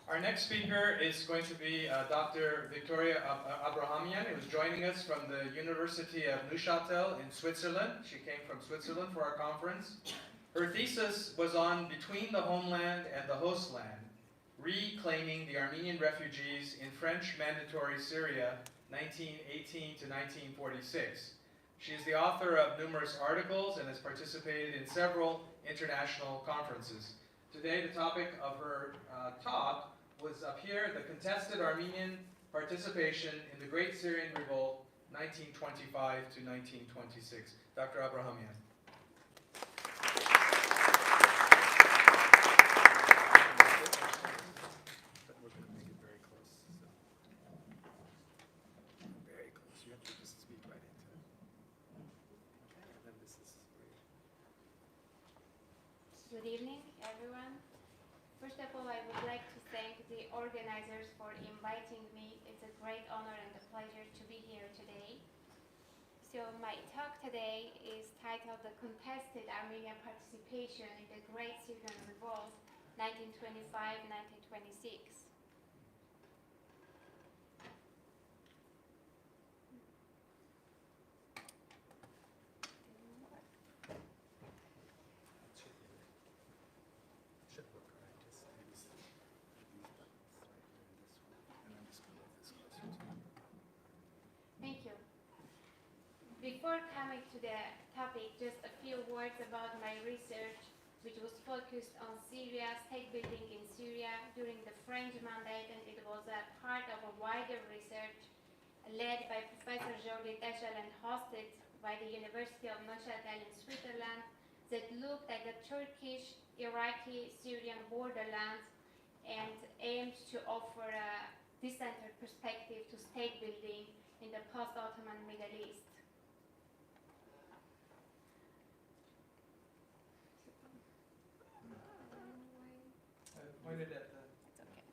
Our next speaker is going to be Dr. Victoria Abrahamyan, who is joining us from the University of Neuchâtel in Switzerland. She came from Switzerland for our conference. Her thesis was on Between the Homeland and the Host Land, Reclaiming the Armenian Refugees in French Mandatory Syria, 1918 to 1946. She is the author of numerous articles and has participated in several international conferences. Today, the topic of her talk was up here, the contested Armenian participation in the Great Syrian Revolt, 1925 to 1926. Dr. Abrahamyan. We're going to make it very close. Very close. You have to just speak right into it. Okay, and then this is great. Good evening, everyone. First of all, I would like to thank the organizers for inviting me. It's a great honor and a pleasure to be here today. So my talk today is titled The Contested Armenian Participation in the Great Syrian Revolt, 1925-1926. Thank you. Before coming to the topic, just a few words about my research, which was focused on Syria, state building in Syria during the French mandate, and it was a part of a wider research led by Professor Jordi Deschel and hosted by the University of Neuchâtel in Switzerland that looked at the Turkish, Iraqi, Syrian borderlands and aimed to offer a decentered perspective to state building in the post-Ottoman Middle East. Pointed at the... It's okay.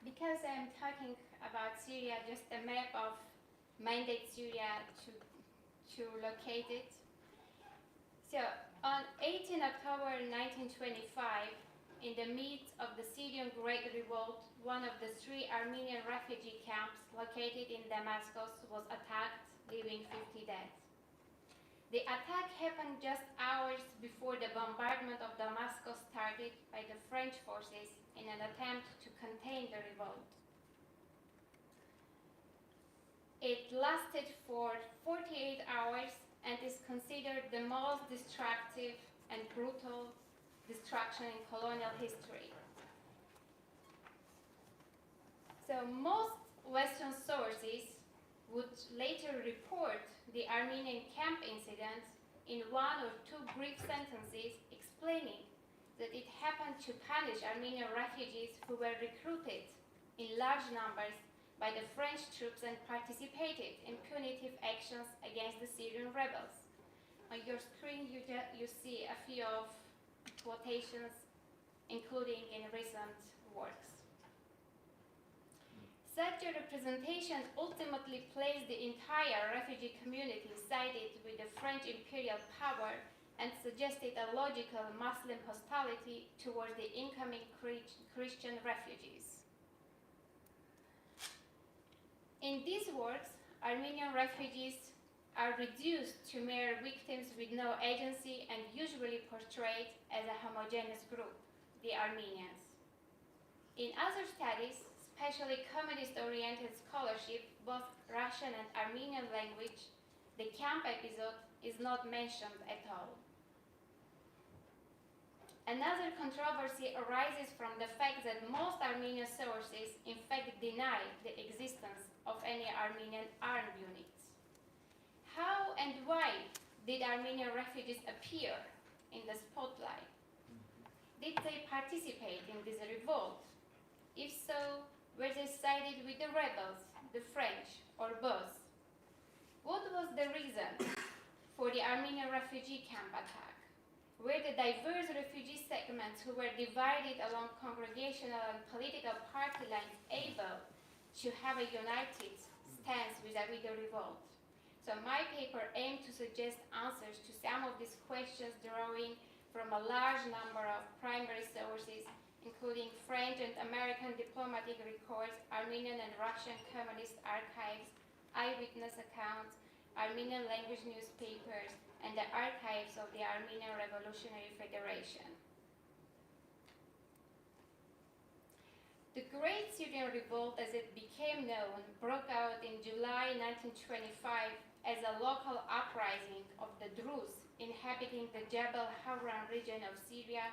Because I'm talking about Syria, just a map of mandate Syria to locate it. So on 18 October 1925, in the midst of the Syrian Great Revolt, one of the 3 Armenian refugee camps located in Damascus was attacked, leaving 50 dead. The attack happened just hours before the bombardment of Damascus started by the French forces in an attempt to contain the revolt. It lasted for 48 hours and is considered the most destructive and brutal destruction in colonial history. So most Western sources would later report the Armenian camp incident in 1 or 2 brief sentences explaining that it happened to punish Armenian refugees who were recruited in large numbers by the French troops and participated in punitive actions against the Syrian rebels. On your screen you see a few of quotations, including in recent works. Such a representation ultimately placed the entire refugee community sided with the French imperial power and suggested a logical Muslim hostility towards the incoming Christian refugees. In these works, Armenian refugees are reduced to mere victims with no agency and usually portrayed as a homogeneous group, the Armenians. In other studies, especially communist-oriented scholarship, both Russian and Armenian language, the camp episode is not mentioned at all. Another controversy arises from the fact that most Armenian sources in fact deny the existence of any Armenian armed units. How and why did Armenian refugees appear in the spotlight? Did they participate in this revolt? If so, were they sided with the rebels, the French, or both? What was the reason for the Armenian refugee camp attack? Were the diverse refugee segments who were divided along congregational and political party lines able to have a united stance vis-à-vis the revolt? So my paper aimed to suggest answers to some of these questions, drawing from a large number of primary sources including French and American diplomatic records, Armenian and Russian communist archives, eyewitness accounts, Armenian language newspapers, and the archives of the Armenian Revolutionary Federation. The Great Syrian Revolt, as it became known, broke out in July 1925 as a local uprising of the Druze inhabiting the Jebel Hawran region of Syria,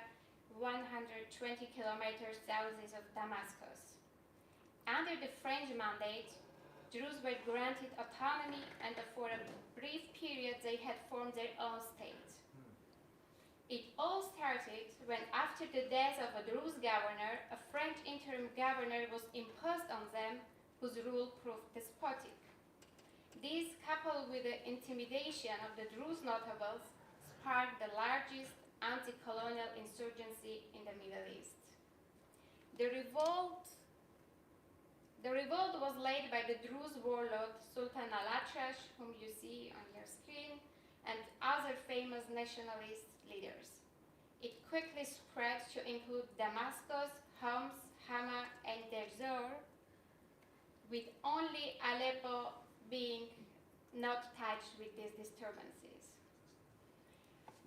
120 kilometers southeast of Damascus. Under the French mandate, Druze were granted autonomy, and for a brief period they had formed their own state. It all started when, after the death of a Druze governor, a French interim governor was imposed on them, whose rule proved despotic. This, coupled with the intimidation of the Druze notables, sparked the largest anti-colonial insurgency in the Middle East. The revolt was led by the Druze warlord Sultan al-Atrash, whom you see on your screen, and other famous nationalist leaders. It quickly spread to include Damascus, Homs, Hama, and Deir Zor, with only Aleppo being not touched with these disturbances.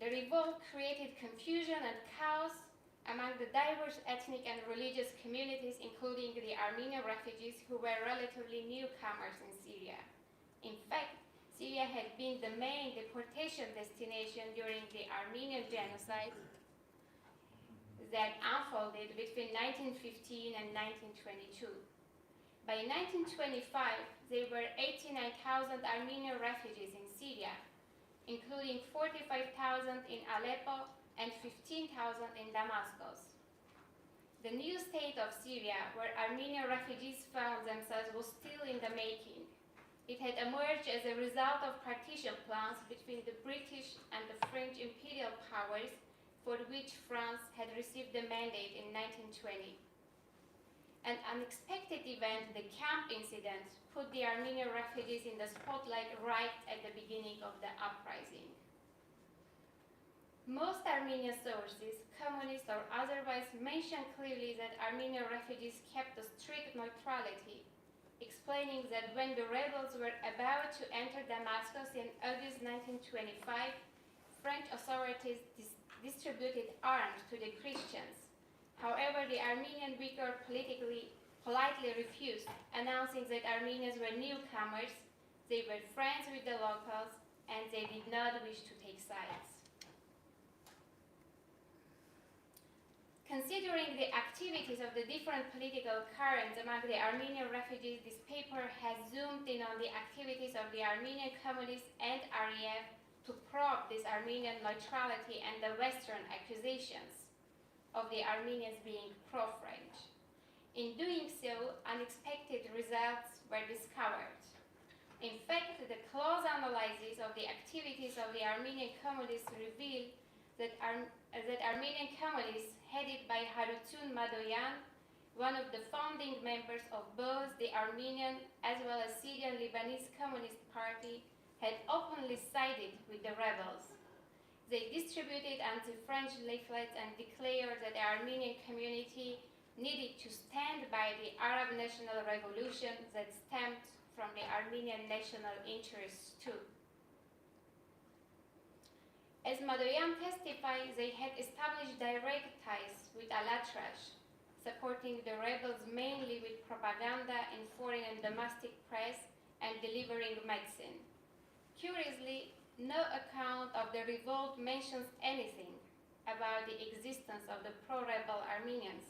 The revolt created confusion and chaos among the diverse ethnic and religious communities, including the Armenian refugees who were relatively newcomers in Syria. In fact, Syria had been the main deportation destination during the Armenian genocide that unfolded between 1915 and 1922. By 1925, there were 89,000 Armenian refugees in Syria, including 45,000 in Aleppo and 15,000 in Damascus. The new state of Syria, where Armenian refugees found themselves, was still in the making. It had emerged as a result of partition plans between the British and the French imperial powers, for which France had received the mandate in 1920. An unexpected event, the camp incident, put the Armenian refugees in the spotlight right at the beginning of the uprising. Most Armenian sources, communist or otherwise, mention clearly that Armenian refugees kept a strict neutrality, explaining that when the rebels were about to enter Damascus in August 1925, French authorities distributed arms to the Christians. However, the Armenian vicar politely refused, announcing that Armenians were newcomers, they were friends with the locals, and they did not wish to take sides. Considering the activities of the different political currents among the Armenian refugees, this paper has zoomed in on the activities of the Armenian communists and REF to probe this Armenian neutrality and the Western accusations of the Armenians being pro-French. In doing so, unexpected results were discovered. In fact, the close analysis of the activities of the Armenian communists revealed that Armenian communists headed by Harutun Madoyan, one of the founding members of both the Armenian as well as Syrian Lebanese Communist Party, had openly sided with the rebels. They distributed anti-French leaflets and declared that the Armenian community needed to stand by the Arab national revolution that stemmed from the Armenian national interests too. As Madoyan testified, they had established direct ties with Al-Atrash, supporting the rebels mainly with propaganda in foreign and domestic press and delivering medicine. Curiously, no account of the revolt mentions anything about the existence of the pro-rebel Armenians.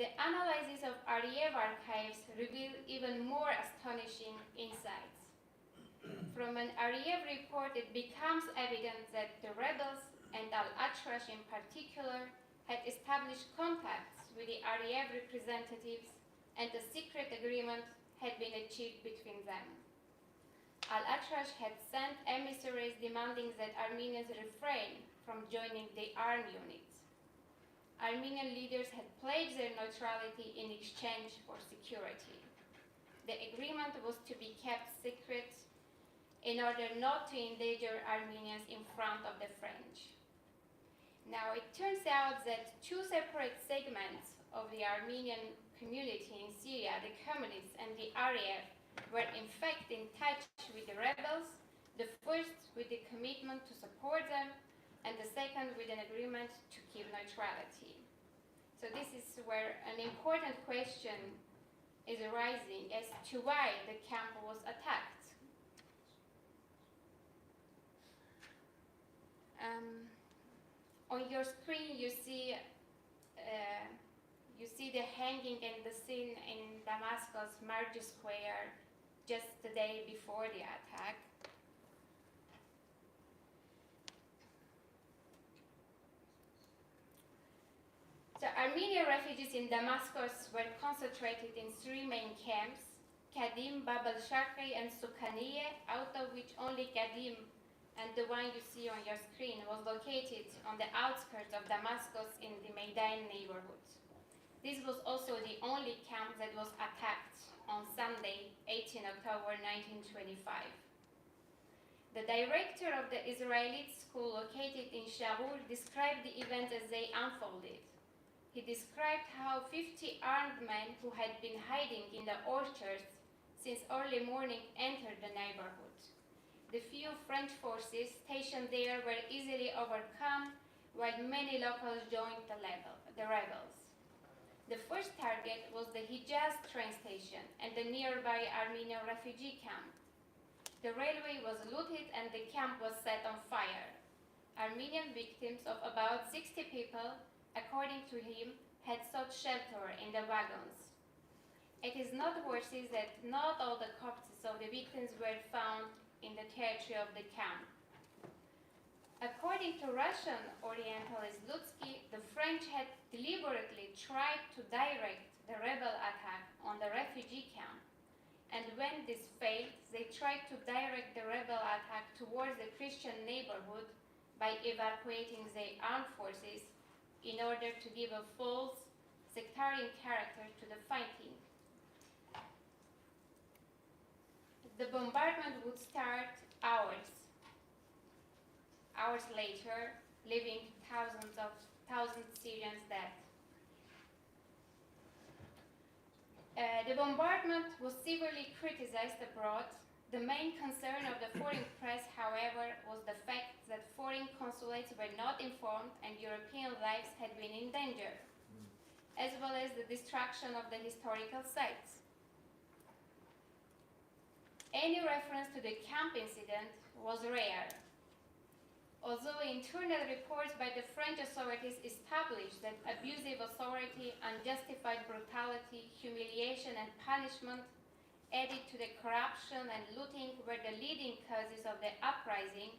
The analysis of REF archives revealed even more astonishing insights. From an REF report, it becomes evident that the rebels, and Al-Atrash in particular, had established contacts with the REF representatives, and a secret agreement had been achieved between them. Al-Atrash had sent emissaries demanding that Armenians refrain from joining the armed units. Armenian leaders had pledged their neutrality in exchange for security. The agreement was to be kept secret in order not to endanger Armenians in front of the French. Now, it turns out that two separate segments of the Armenian community in Syria, the communists and the RAF, were in fact in touch with the rebels, the first with the commitment to support them, and the second with an agreement to keep neutrality. So this is where an important question is arising as to why the camp was attacked. On your screen, you see the hanging and the scene in Damascus Martyrs Square just the day before the attack. So Armenian refugees in Damascus were concentrated in three main camps, Kadim, Bab al-Sharqi, and Sukhaniye, out of which only Kadim, and the one you see on your screen, was located on the outskirts of Damascus in the Meydan neighborhood. This was also the only camp that was attacked on Sunday, 18 October 1925. The director of the Israeli school located in Sharour described the events as they unfolded. He described how 50 armed men who had been hiding in the orchards since early morning entered the neighborhood. The few French forces stationed there were easily overcome, while many locals joined the rebels. The first target was the Hijaz train station and the nearby Armenian refugee camp. The railway was looted and the camp was set on fire. Armenian victims of about 60 people, according to him, had sought shelter in the wagons. It is noteworthy that not all the corpses of the victims were found in the territory of the camp. According to Russian Orientalist Lutsky, the French had deliberately tried to direct the rebel attack on the refugee camp, and when this failed, they tried to direct the rebel attack towards the Christian neighborhood by evacuating the armed forces in order to give a false sectarian character to the fighting. The bombardment would start hours later, leaving thousands Syrians dead. The bombardment was severely criticized abroad. The main concern of the foreign press, however, was the fact that foreign consulates were not informed and European lives had been in danger, as well as the destruction of the historical sites. Any reference to the camp incident was rare. Although internal reports by the French authorities established that abusive authority, unjustified brutality, humiliation, and punishment added to the corruption and looting were the leading causes of the uprising,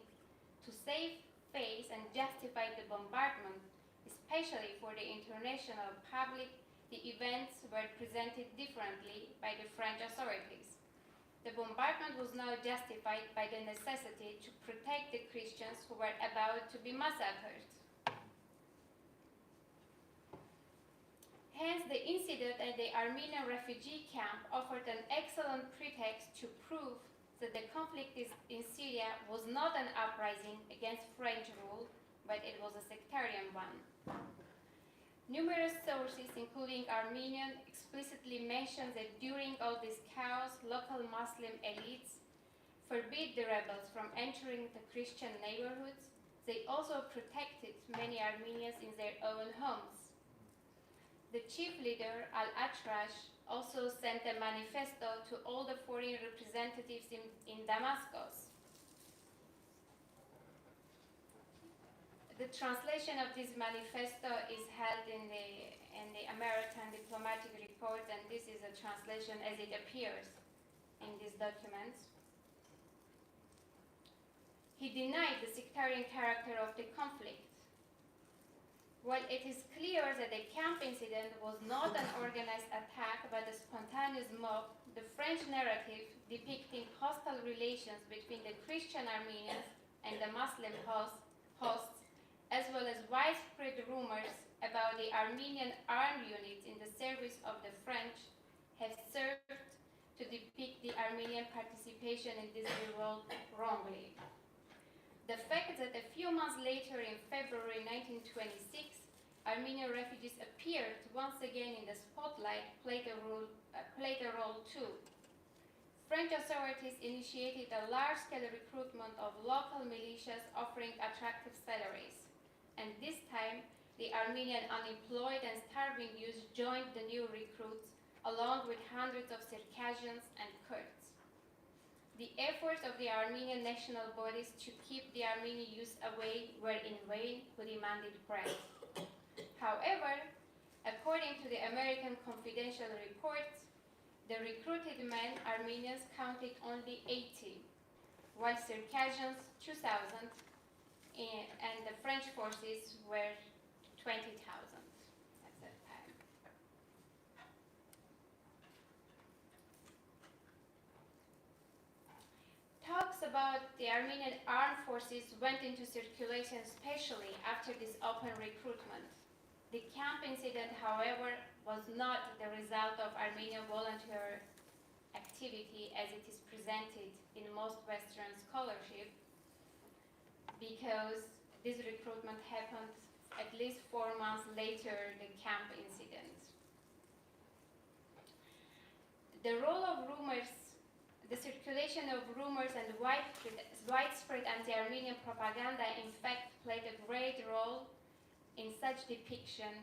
to save face and justify the bombardment, especially for the international public, the events were presented differently by the French authorities. The bombardment was now justified by the necessity to protect the Christians who were about to be massacred. Hence, the incident at the Armenian refugee camp offered an excellent pretext to prove that the conflict in Syria was not an uprising against French rule, but it was a sectarian one. Numerous sources, including Armenian, explicitly mention that during all this chaos, local Muslim elites forbid the rebels from entering the Christian neighborhoods. They also protected many Armenians in their own homes. The chief leader, Al-Atrash, also sent a manifesto to all the foreign representatives in Damascus. The translation of this manifesto is held in the American diplomatic report, and this is a translation as it appears in these documents. He denied the sectarian character of the conflict. While it is clear that the camp incident was not an organized attack but a spontaneous mob, the French narrative depicting hostile relations between the Christian Armenians and the Muslim hosts, as well as widespread rumors about the Armenian armed units in the service of the French, have served to depict the Armenian participation in this revolt wrongly. The fact that a few months later, in February 1926, Armenian refugees appeared once again in the spotlight played a role too. French authorities initiated a large-scale recruitment of local militias offering attractive salaries. And this time, the Armenian unemployed and starving youth joined the new recruits, along with hundreds of Circassians and Kurds. The efforts of the Armenian national bodies to keep the Armenian youth away were in vain, who demanded bread. However, according to the American confidential reports, the recruited men, Armenians, counted only 80, while Circassians 2,000, and the French forces were 20,000 at that time. Talks about the Armenian armed forces went into circulation especially after this open recruitment. The camp incident, however, was not the result of Armenian volunteer activity as it is presented in most Western scholarship, because this recruitment happened at least 4 months later the camp incident. The role of rumors, the circulation of rumors and widespread anti-Armenian propaganda in fact played a great role in such depiction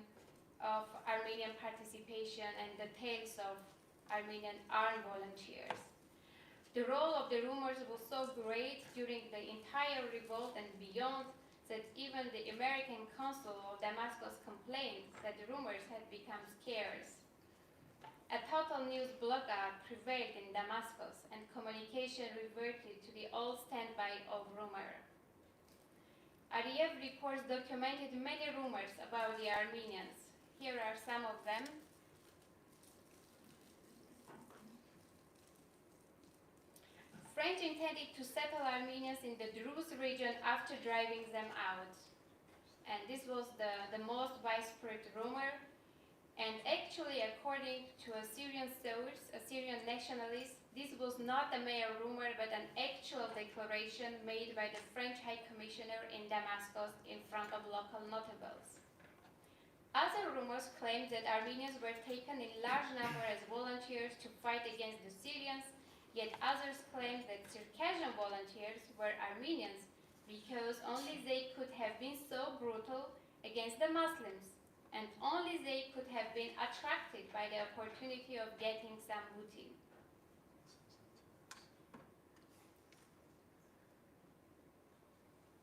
of Armenian participation and the tales of Armenian armed volunteers. The role of the rumors was so great during the entire revolt and beyond that even the American consul of Damascus complained that the rumors had become scarce. A total news blackout prevailed in Damascus and communication reverted to the old standby of rumor. Ariev reports documented many rumors about the Armenians. Here are some of them. French intended to settle Armenians in the Druze region after driving them out. And this was the most widespread rumor. And actually, according to a Syrian source, a Syrian nationalist, this was not a mere rumor, but an actual declaration made by the French High Commissioner in Damascus in front of local notables. Other rumors claimed that Armenians were taken in large number as volunteers to fight against the Syrians, yet others claimed that Circassian volunteers were Armenians because only they could have been so brutal against the Muslims, and only they could have been attracted by the opportunity of getting some booty.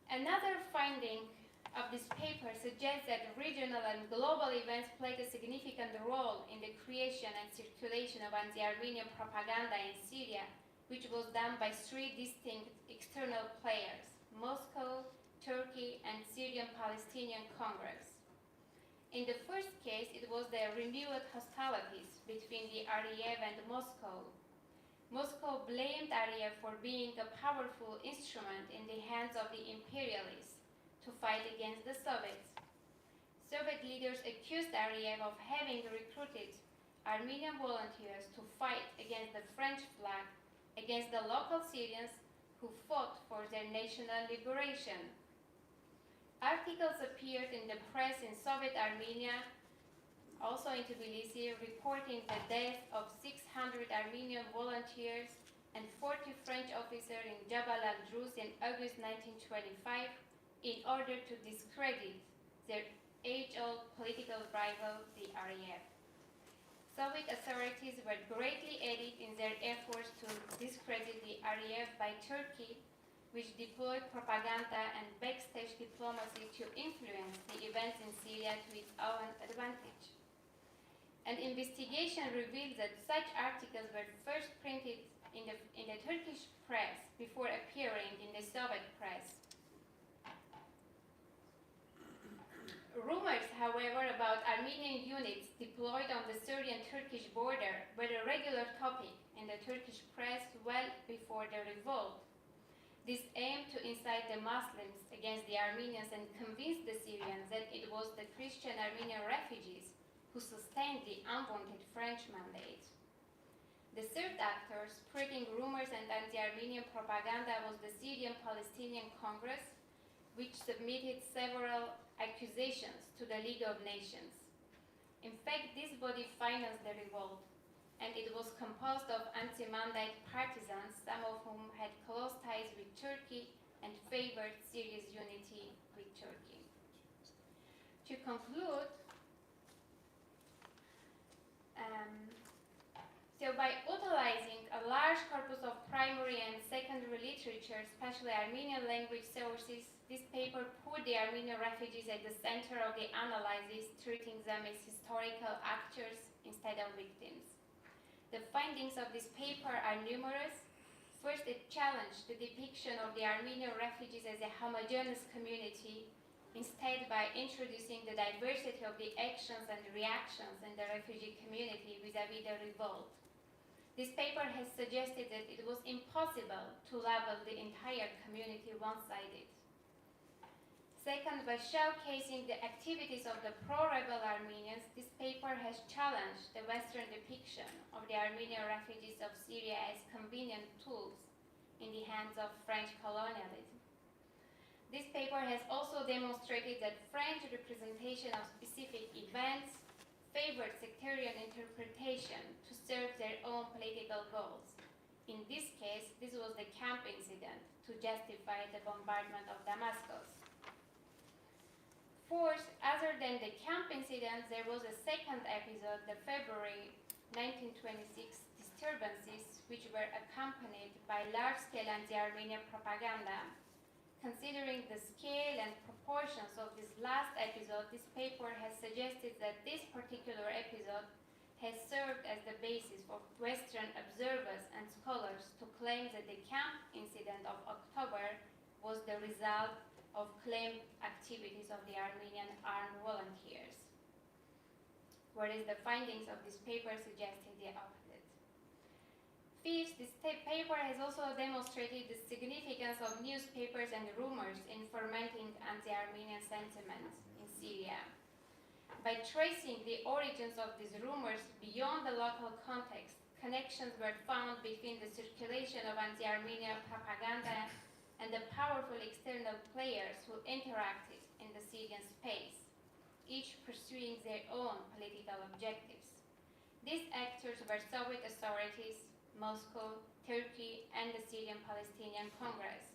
Another finding of this paper suggests that regional and global events played a significant role in the creation and circulation of anti-Armenian propaganda in Syria, which was done by 3 distinct external players: Moscow, Turkey, and Syrian-Palestinian Congress. In the first case, it was the renewed hostilities between the Ariev and Moscow. Moscow blamed Ariev for being a powerful instrument in the hands of the imperialists to fight against the Soviets. Soviet leaders accused Ariev of having recruited Armenian volunteers to fight against the French flag, against the local Syrians who fought for their national liberation. Articles appeared in the press in Soviet Armenia, also in Tbilisi, reporting the death of 600 Armenian volunteers and 40 French officers in Jabal al-Druz in August 1925 in order to discredit their age-old political rival, the Ariev. Soviet authorities were greatly aided in their efforts to discredit the Ariev by Turkey, which deployed propaganda and backstage diplomacy to influence the events in Syria to its own advantage. An investigation revealed that such articles were first printed in the Turkish press before appearing in the Soviet press. Rumors, however, about Armenian units deployed on the Syrian-Turkish border were a regular topic in the Turkish press well before the revolt. This aimed to incite the Muslims against the Armenians and convince the Syrians that it was the Christian Armenian refugees who sustained the unwanted French mandate. The third actor spreading rumors and anti-Armenian propaganda was the Syrian-Palestinian Congress, which submitted several accusations to the League of Nations. In fact, this body financed the revolt, and it was composed of anti-Mandate partisans, some of whom had close ties with Turkey and favored Syria's unity with Turkey. To conclude, so by utilizing a large corpus of primary and secondary literature, especially Armenian language sources, this paper put the Armenian refugees at the center of the analysis, treating them as historical actors instead of victims. The findings of this paper are numerous. First, it challenged the depiction of the Armenian refugees as a homogeneous community, instead by introducing the diversity of the actions and reactions in the refugee community vis-à-vis the revolt. This paper has suggested that it was impossible to label the entire community one-sided. Second, by showcasing the activities of the pro-rebel Armenians, this paper has challenged the Western depiction of the Armenian refugees of Syria as convenient tools in the hands of French colonialism. This paper has also demonstrated that French representation of specific events favored sectarian interpretation to serve their own political goals. In this case, this was the camp incident to justify the bombardment of Damascus. Fourth, other than the camp incident, there was a second episode, the February 1926 disturbances, which were accompanied by large-scale anti-Armenian propaganda. Considering the scale and proportions of this last episode, this paper has suggested that this particular episode has served as the basis for Western observers and scholars to claim that the camp incident of October was the result of claimed activities of the Armenian armed volunteers, whereas the findings of this paper suggested the opposite. Fifth, this paper has also demonstrated the significance of newspapers and rumors in fermenting anti-Armenian sentiments in Syria. By tracing the origins of these rumors beyond the local context, connections were found between the circulation of anti-Armenian propaganda and the powerful external players who interacted in the Syrian space, each pursuing their own political objectives. These actors were Soviet authorities, Moscow, Turkey, and the Syrian-Palestinian Congress.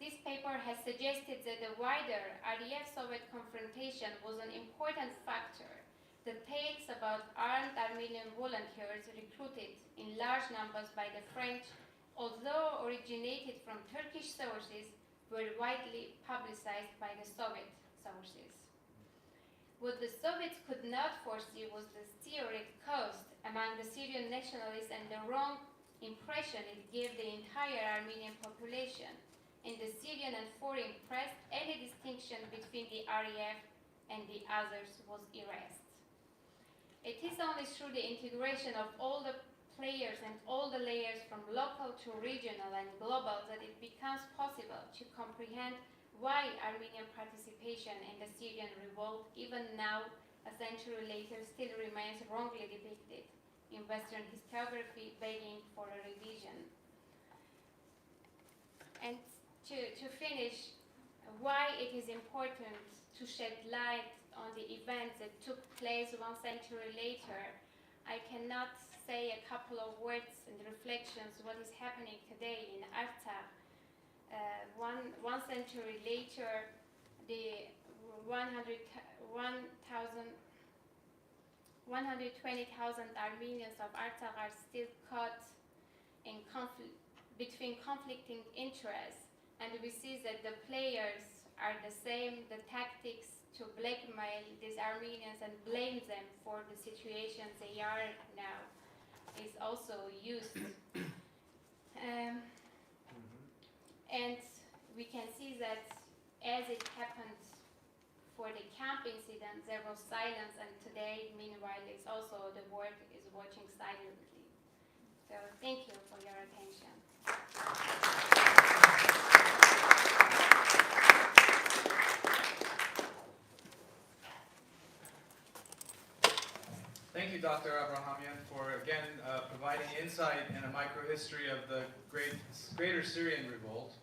This paper has suggested that the wider RDF-Soviet confrontation was an important factor. The tales about armed Armenian volunteers recruited in large numbers by the French, although originated from Turkish sources, were widely publicized by the Soviet sources. What the Soviets could not foresee was the theoretic cost among the Syrian nationalists and the wrong impression it gave the entire Armenian population. In the Syrian and foreign press, any distinction between the REF and the others was erased. It is only through the integration of all the players and all the layers from local to regional and global that it becomes possible to comprehend why Armenian participation in the Syrian revolt, even now, a century later, still remains wrongly depicted in Western historiography, begging for a revision. And to finish, why it is important to shed light on the events that took place 1 century later, I cannot say a couple of words and reflections what is happening today in Artsakh. 1 century later, the 120,000 Armenians of Artsakh are still caught in between conflicting interests, and we see that the players are the same. The tactics to blackmail these Armenians and blame them for the situation they are now is also used. And we can see that as it happened for the camp incident, there was silence, and today, meanwhile, it's also the world is watching silently. So thank you for your attention. Thank you, you, Dr. Abrahamyan, for again providing insight and a microhistory of the greater Syrian revolt.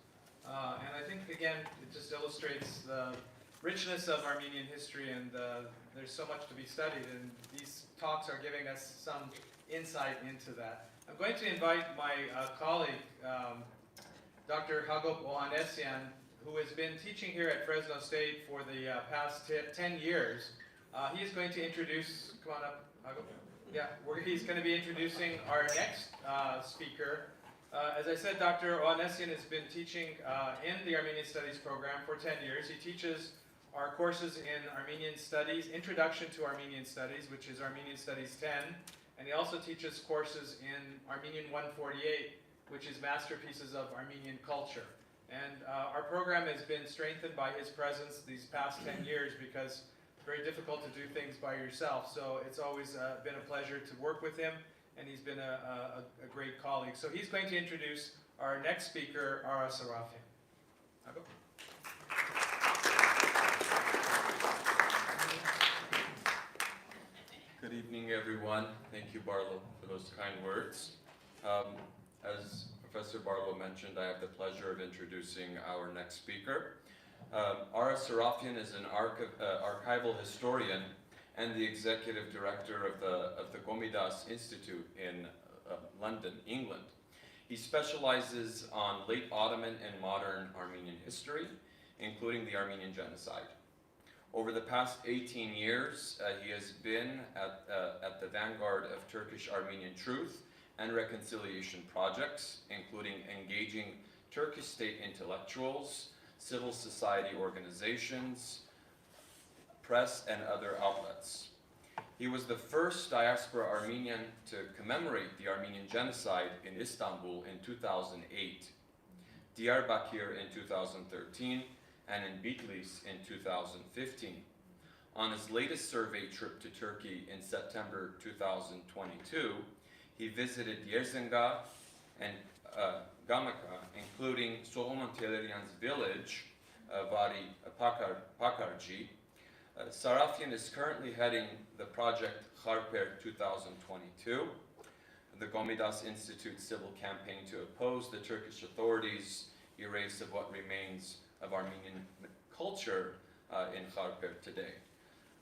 And I think, again, it just illustrates the richness of Armenian history, and there's so much to be studied, and these talks are giving us some insight into that. I'm going to invite my colleague, Dr. Hagop Ohanessian, who has been teaching here at Fresno State for the past 10 years. He is going to introduce, come on up, Hagop. Yeah, he's going to be introducing our next speaker. As I said, Dr. Ohanessian has been teaching in the Armenian Studies program for 10 years. He teaches our courses in Armenian Studies, Introduction to Armenian Studies, which is Armenian Studies 10, and he also teaches courses in Armenian 148, which is Masterpieces of Armenian Culture. And our program has been strengthened by his presence these past 10 years because it's very difficult to do things by yourself. So it's always been a pleasure to work with him, and he's been a great colleague. So he's going to introduce our next speaker, Ara Sarafian. Good evening, everyone. Thank you, Barlow, for those kind words. As Professor Barlow mentioned, I have the pleasure of introducing our next speaker. Ara Sarafian is an archival historian and the executive director of the Gomidas Institute in London, England. He specializes on late Ottoman and modern Armenian history, including the Armenian genocide. Over the past 18 years, he has been at the vanguard of Turkish-Armenian truth and reconciliation projects, including engaging Turkish state intellectuals, civil society organizations, press, and other outlets. He was the first diaspora Armenian to commemorate the Armenian genocide in Istanbul in 2008, Diyarbakir in 2013, and in Bitlis in 2015. On his latest survey trip to Turkey in September 2022, he visited Yerzinga and Gamaka, including Solomon Tehlirian's village, Vari Pakarji. Sarafian is currently heading the project Kharper 2022, the Gomidas Institute civil campaign to oppose the Turkish authorities' erase of what remains of Armenian culture in Kharper today.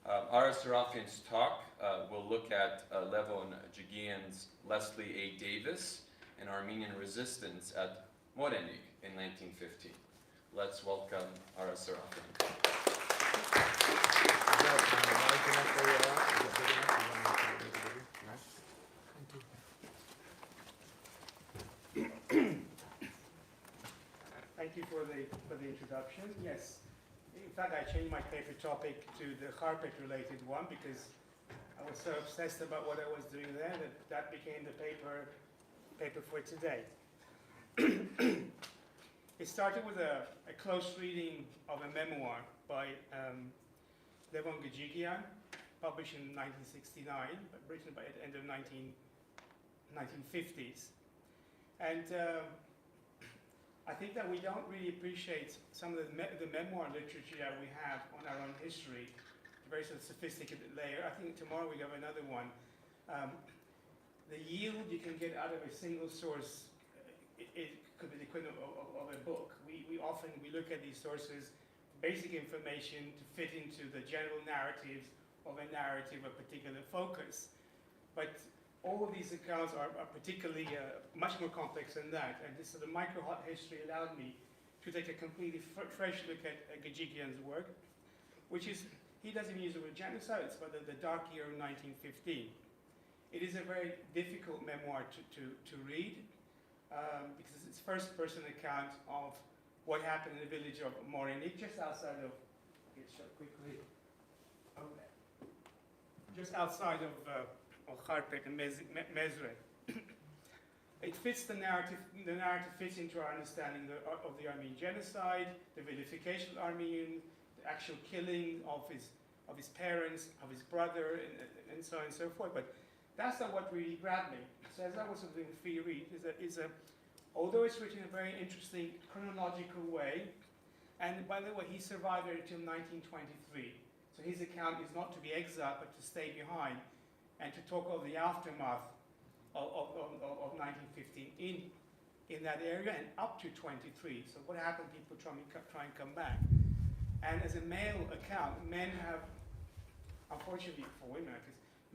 Ara Sarafian's talk will look at Levon Jigian's Leslie A. Davis and Armenian resistance at Morenik in 1915. Let's welcome Ara Sarafian. Thank you for the introduction. Yes, in fact, I changed my paper topic to the Kharpet related one because I was so obsessed about what I was doing there that became the paper for today. It started with a close reading of a memoir by Levon Gajigian, published in 1969, but written by the end of 1950s. And I think that we don't really appreciate some of the memoir literature that we have on our own history, a very sort of sophisticated layer. I think tomorrow we have another one. The yield you can get out of a single source, it could be the equivalent of a book. We often look at these sources, basic information to fit into the general narratives of a narrative, a particular focus. But all of these accounts are particularly much more complex than that, and this sort of micro-history allowed me to take a completely fresh look at Gajigian's work, which is, he doesn't use the word genocide, it's about the dark year of 1915. It is a very difficult memoir to read, because it's first-person account of what happened in the village of Morenik, just outside of, quickly, okay, just outside of Kharpet and Mezre. It fits the narrative fits into our understanding of the Armenian genocide, the vilification of Armenian, the actual killing of his parents, of his brother, and so on and so forth. But that's not what really grabbed me. So as I was doing free read, although it's written in a very interesting chronological way, and by the way, he survived until 1923. So his account is not to be exiled, but to stay behind. and to talk of the aftermath of 1915 in that area and up to 23. So what happened? People try and come back. And as a male account, men have, unfortunately for women,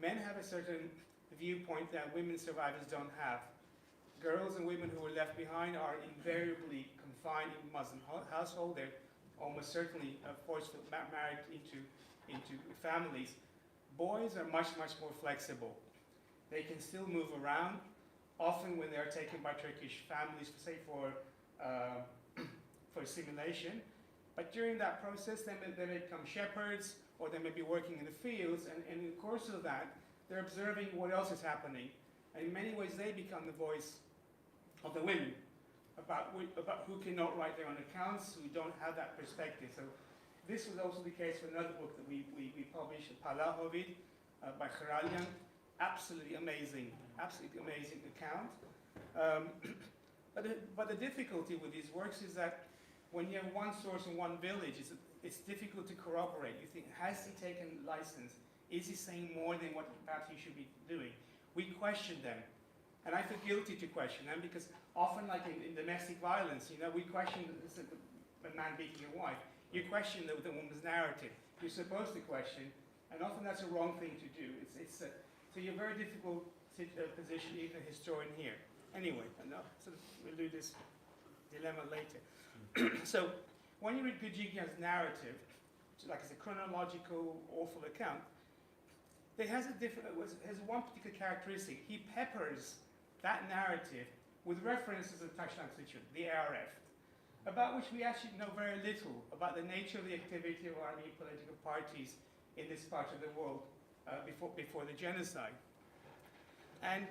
men have a certain viewpoint that women survivors don't have. Girls and women who were left behind are invariably confined in Muslim household. They're almost certainly forcefully married into families. Boys are much more flexible. They can still move around. Often when they're taken by Turkish families, say for assimilation. But during that process, they may become shepherds, or they may be working in the fields, and in the course of that, they're observing what else is happening. And in many ways, they become the voice of the women about who cannot write their own accounts, who don't have that perspective. So this was also the case for another book that we published, Palahovid, by Kharalyan. Absolutely amazing account. But the difficulty with these works is that when you have one source in one village, it's difficult to corroborate. You think, has he taken license? Is he saying more than what perhaps he should be doing? We question them. And I feel guilty to question them because often, like in domestic violence, we question a man beating a wife. You question the woman's narrative. You're supposed to question, and often that's a wrong thing to do. So you're a very difficult position, even a historian here. Anyway, so we'll do this dilemma later. So when you read Gujigian's narrative, like it's a chronological, awful account, it has one particular characteristic. He peppers that narrative with references to the Taştan Constitution, the ARF, about which we actually know very little about the nature of the activity of Armenian political parties in this part of the world before the genocide. And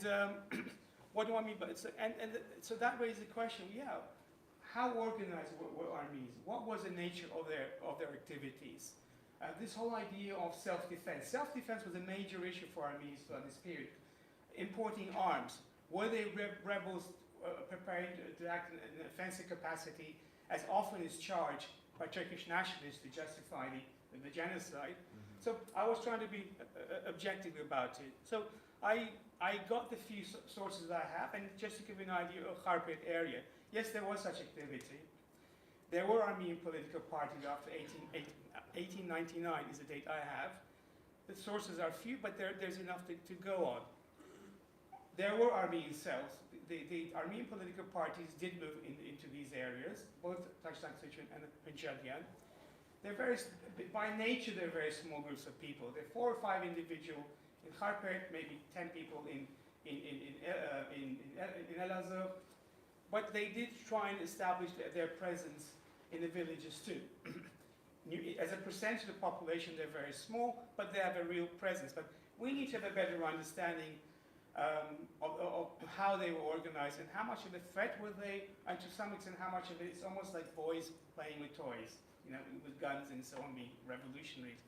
what do I mean by it? So that raises the question, how organized were Armenians? What was the nature of their activities? This whole idea of self-defense. Self-defense was a major issue for Armenians throughout this period. Importing arms. Were they rebels preparing to act in an offensive capacity, as often is charged by Turkish nationalists to justify the genocide? Mm-hmm. So I was trying to be objective about it. So I got the few sources that I have, and just to give you an idea of Kharpet area, yes, there was such activity. There were Armenian political parties after 1899 is the date I have. The sources are few, but there's enough to go on. There were Armenian cells. The Armenian political parties did move into these areas, both Taştan Constitution and Punjabian. By nature, they're very small groups of people. There are 4 or 5 individuals in Kharpet, maybe 10 people in Elazığ, but they did try and establish their presence in the villages too. As a percentage of the population, they're very small, but they have a real presence. But we need to have a better understanding of how they were organized and how much of a threat were they, and to some extent how much of it is almost like boys playing with toys, with guns and so on, being revolutionaries.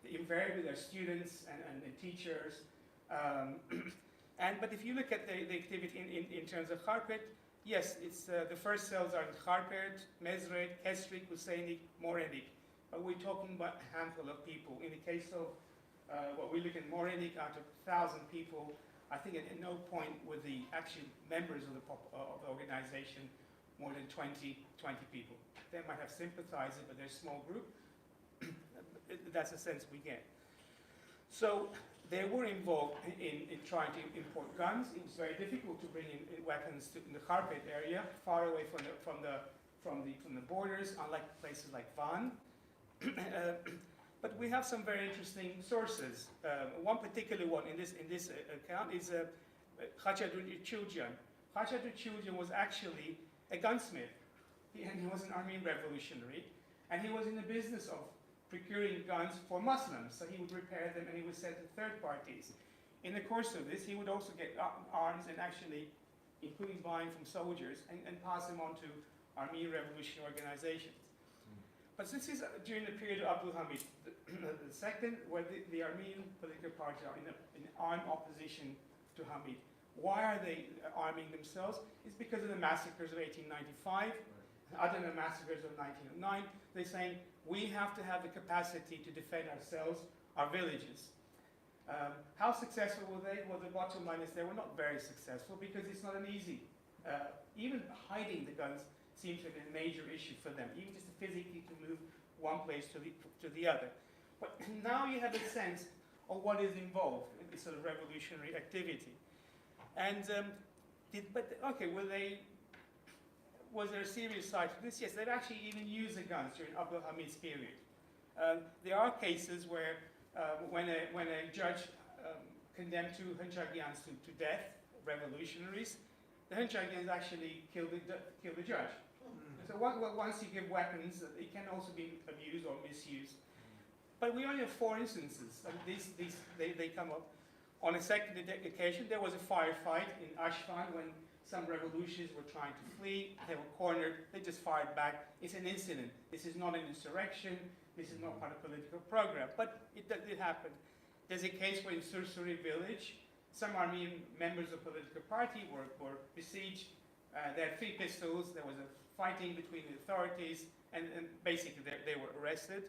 Invariably, they're students and teachers. But if you look at the activity in terms of Kharpet, yes, it's the first cells are in Kharpet, Mezrek, Kesrik, Huseynik, Morenik. But we're talking about a handful of people. In the case of what we look at Morenik, out of 1,000 people, I think at no point were the actual members of the organization more than 20 people. They might have sympathizers, but they're a small group. That's the sense we get. So they were involved in trying to import guns. It was very difficult to bring in weapons in the Kharpet area, far away from the borders, unlike places like Van. But we have some very interesting sources. One particular one in this account is Khachadun Chiljan. Khachadun Chiljan was actually a gunsmith, and he was an Armenian revolutionary, and he was in the business of procuring guns for Muslims. So he would repair them, and he would sell to third parties. In the course of this, he would also get arms and actually, including buying from soldiers, and pass them on to Armenian revolutionary organizations. But since this is during the period of Abdülhamid II, where the Armenian political parties are in armed opposition to Hamid. Why are they arming themselves? It's because of the massacres of 1895, other than the massacres of 1909. They're saying, we have to have the capacity to defend ourselves, our villages. How successful were they? Well, the bottom line is they were not very successful because it's not an easy. Even hiding the guns seems to be a major issue for them, even just physically to move one place to the other. But now you have a sense of what is involved in this sort of revolutionary activity. And was there a serious side to this? Yes, they've actually even used the guns during Abrahamyan's period. There are cases where when a judge condemned two Hunchagyans to death, revolutionaries, the Hunchagyans actually killed the judge. So once you give weapons, it can also be abused or misused. But we only have 4 instances. They come up. On a second occasion, there was a firefight in Ashvan when some revolutionaries were trying to flee. They were cornered. They just fired back. It's an incident. This is not an insurrection. This is not part of a political program. But it happened. There's a case where in Sursuri village, some Armenian members of the political party were besieged. They had 3 pistols. There was a fighting between the authorities, and basically they were arrested.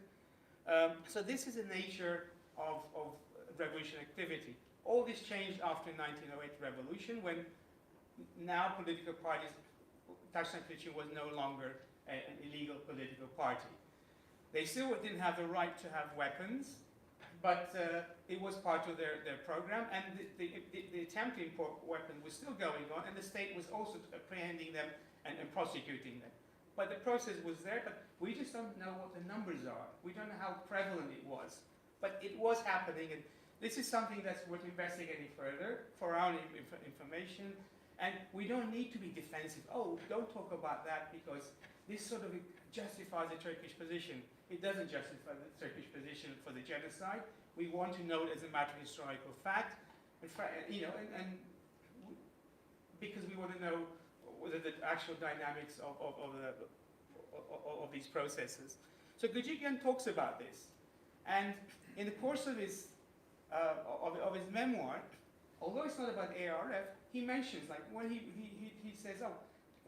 So this is the nature of revolution activity. All this changed after 1908 revolution, when now political parties, Takshan Kılıçdaroğlu was no longer an illegal political party. They still didn't have the right to have weapons, but it was part of their program, and the attempt to import weapons was still going on, and the state was also apprehending them and prosecuting them. But the process was there, but we just don't know what the numbers are. We don't know how prevalent it was. But it was happening, and this is something that's worth investigating further for our information. And we don't need to be defensive. Oh, don't talk about that because this sort of justifies the Turkish position. It doesn't justify the Turkish position for the genocide. We want to know it as a matter of historical fact, and because we want to know whether the actual dynamics of these processes. So Gojikyan talks about this, and in the course of his memoir, although it's not about ARF, he mentions, like when he says, oh,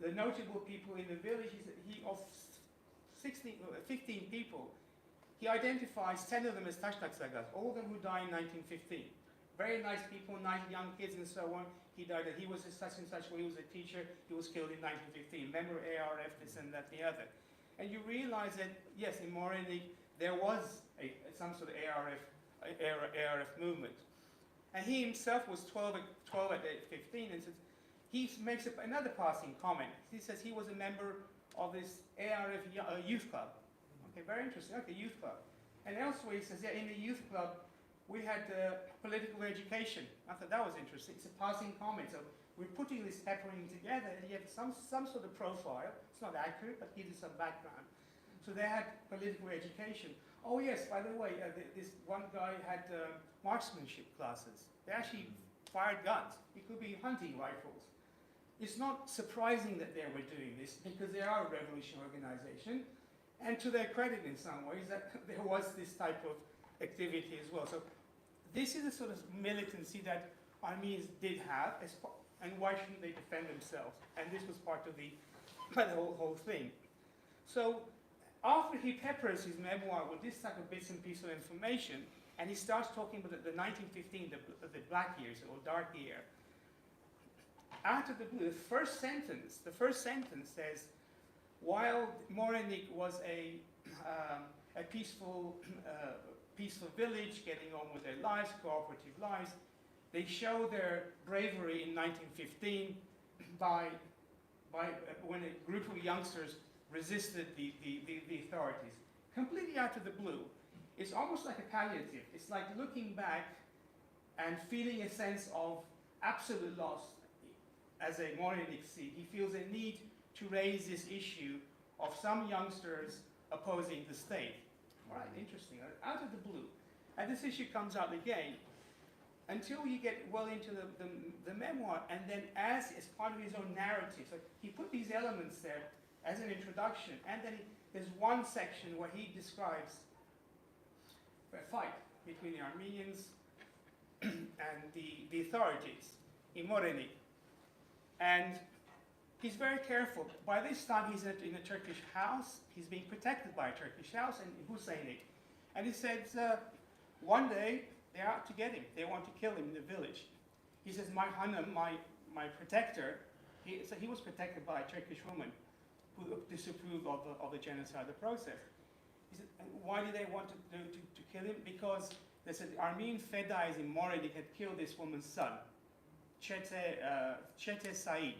the notable people in the village, of 15 people, he identifies 10 of them as Tashtaksagas, all of them who died in 1915. Very nice people, nice young kids and so on. He died, he was such and such, he was a teacher, he was killed in 1915. Member ARF, this and that, the other. And you realize that, yes, in Morenik, there was some sort of ARF movement. And he himself was 12 at 15, and says, he makes another passing comment. He says he was a member of this ARF youth club. Okay, very interesting. Okay, youth club. And elsewhere he says, yeah, in the youth club, we had political education. I thought that was interesting. It's a passing comment. So we're putting this heparin together, and you have some sort of profile. It's not accurate, but gives you some background. So they had political education. Oh yes, by the way, this one guy had marksmanship classes. They actually fired guns. It could be hunting rifles. It's not surprising that they were doing this because they are a revolution organization, and to their credit in some ways that there was this type of activity as well. So this is a sort of militancy that Armenians did have, and why shouldn't they defend themselves? And this was part of the whole thing. So after he peppers his memoir with this type of bits and pieces of information, and he starts talking about the 1915, the black years or dark year, out of the blue, the first sentence says, while Morenik was a peaceful village, getting on with their lives, cooperative lives, they show their bravery in 1915 by when a group of youngsters resisted the authorities, completely out of the blue. It's almost like a palliative. It's like looking back and feeling a sense of absolute loss as a Morenik Seed. He feels a need to raise this issue of some youngsters opposing the state. All right, interesting, out of the blue. And this issue comes out again until you get well into the memoir, and then as part of his own narrative. So he put these elements there as an introduction, and then there's one section where he describes a fight between the Armenians and the authorities in Morenik. And he's very careful. By this time, he's in a Turkish house. He's being protected by a Turkish house in Huseynik. And he says, one day, They're out to get him. They want to kill him in the village. He says, my Hanım, my protector, so he was protected by a Turkish woman who disapproved of the genocidal process. He said, and why did they want to kill him? Because they said the Armenian Fedais in Morenik had killed this woman's son, Çete Said.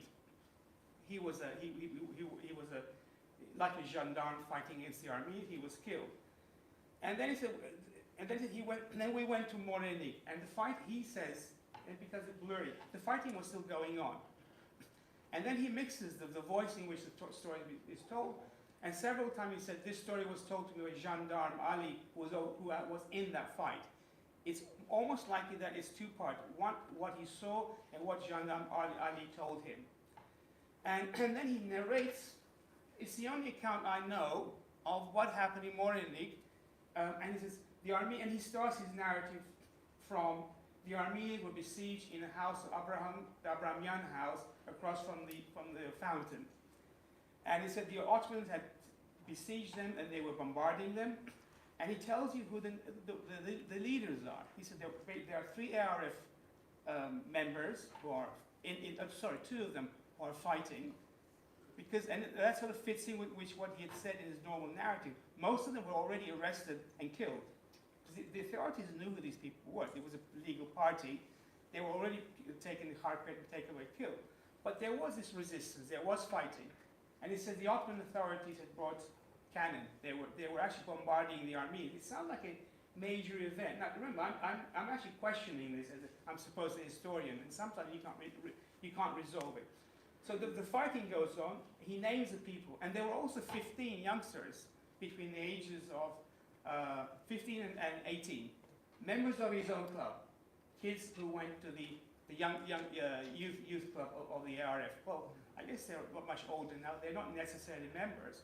He was like a gendarme fighting against the army. He was killed. And then he said, then we went to Morenik, and the fight, he says, and because it's blurry, the fighting was still going on. And then he mixes the voice in which the story is told, and several times he said, this story was told to me by gendarme Ali, who was in that fight. It's almost likely that it's two parts, what he saw and what gendarme Ali told him. And then he narrates, it's the only account I know of what happened in Morenik, and he says, and he starts his narrative from the Armenians were besieged in a house, the Abrahamyan house, across from the fountain. And he said the Ottomans had besieged them and they were bombarding them. And he tells you who the leaders are. He said there are 3 ARF members who are, two of them who are fighting. And that sort of fits in with what he had said in his normal narrative. Most of them were already arrested and killed. The authorities knew who these people were. It was a legal party. They were already taken the hard and taken away, killed. But there was this resistance. There was fighting. And he said the Ottoman authorities had brought cannon. They were actually bombarding the Armenians. It sounds like a major event. Now remember, I'm actually questioning this as I'm supposed to be a historian, and sometimes you can't resolve it. So the fighting goes on. He names the people, and there were also 15 youngsters between the ages of 15 and 18, members of his own club, kids who went to the young youth club of the ARF. Well, I guess they're much older now. They're not necessarily members.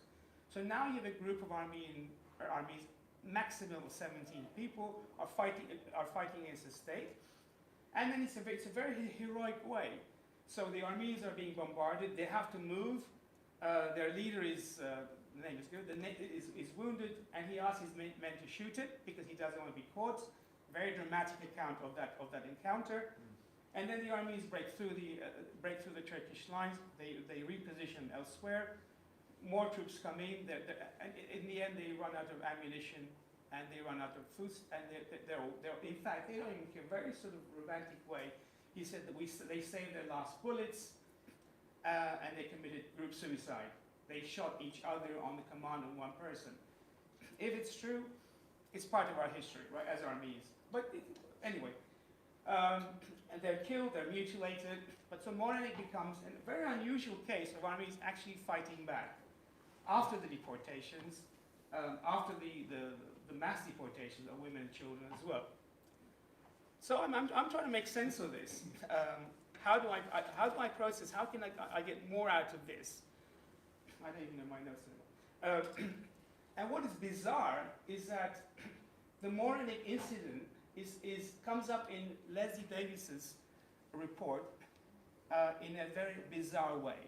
So now you have a group of armies, maximum of 17 people, are fighting against the state, and then it's a very heroic way. So the Armenians are being bombarded. They have to move. Their leader is. The name is good. Is wounded, and he asks his men to shoot it because he doesn't want to be caught. Very dramatic account of that encounter. And then the armies break through the Turkish lines. They reposition elsewhere. More troops come in. And in the end, they run out of ammunition and they run out of food. And in fact, they don't even care. Very sort of romantic way. He said that they saved their last bullets and they committed group suicide. They shot each other on the command of one person. If it's true, it's part of our history, right, as Armenians. But anyway, and they're killed, they're mutilated. But so Morenik becomes a very unusual case of Armenians actually fighting back after the deportations, after the mass deportations of women and children as well. So I'm trying to make sense of this. How do I process? How can I get more out of this? I don't even know my notes anymore. And what is bizarre is that the Morenik incident comes up in Leslie Davis's report in a very bizarre way.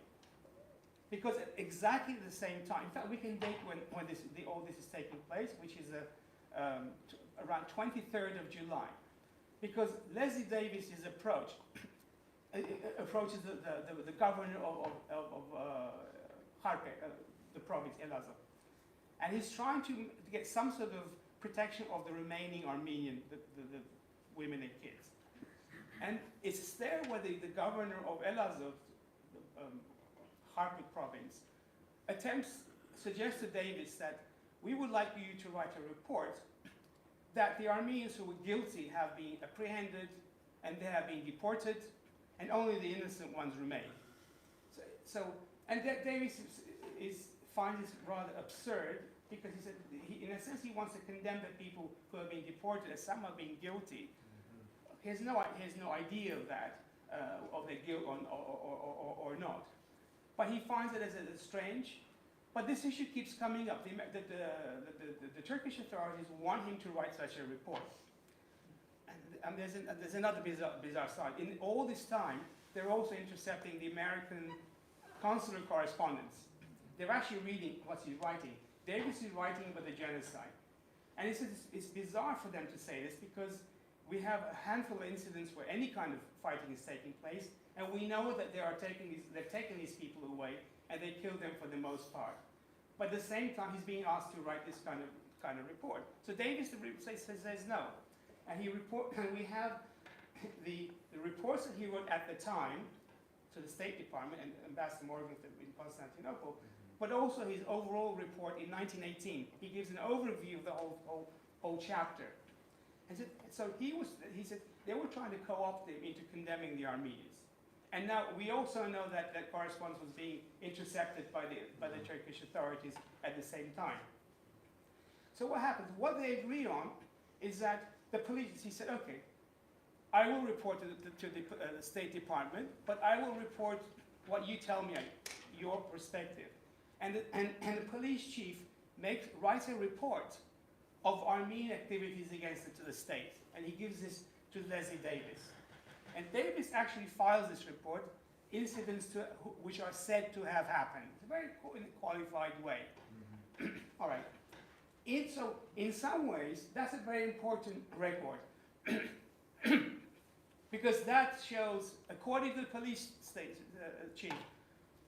Because at exactly the same time, in fact, we can date when all this is taking place, which is around 23rd of July. Because Leslie Davis's approaches the governor of the province, Elazığ. And he's trying to get some sort of protection of the remaining Armenian, the women and kids. And it's there where the governor of Elazığ, Harput province, suggests to Davis that we would like you to write a report that the Armenians who were guilty have been apprehended and they have been deported, and only the innocent ones remain. And that Davis finds this rather absurd because he said, in a sense, he wants to condemn the people who have been deported as somehow being guilty. He has no idea of that, of their guilt or not. But he finds it as strange. But this issue keeps coming up. The Turkish authorities want him to write such a report. And there's another bizarre side. In all this time, they're also intercepting the American consular correspondence. They're actually reading what he's writing. Davis is writing about the genocide. And it's bizarre for them to say this because we have a handful of incidents where any kind of fighting is taking place, and we know that they've taken these people away, and they killed them for the most part. But at the same time, he's being asked to write this kind of report. So Davis says no, and we have the reports that he wrote at the time to the State Department and Ambassador Morgan in Constantinople, but also his overall report in 1918. He gives an overview of the whole chapter. And so he said they were trying to co-opt him into condemning the Armenians. And now we also know that that correspondence was being intercepted by the Turkish authorities at the same time. So what happened? What they agreed on is that the police, he said, okay, I will report to the State Department, but I will report what you tell me, your perspective. And the police chief writes a report of Armenian activities against the state, and he gives this to Leslie Davis. And Davis actually files this report, incidents which are said to have happened. It's a very qualified way. All right. So in some ways, that's a very important record. Because that shows, according to the police chief,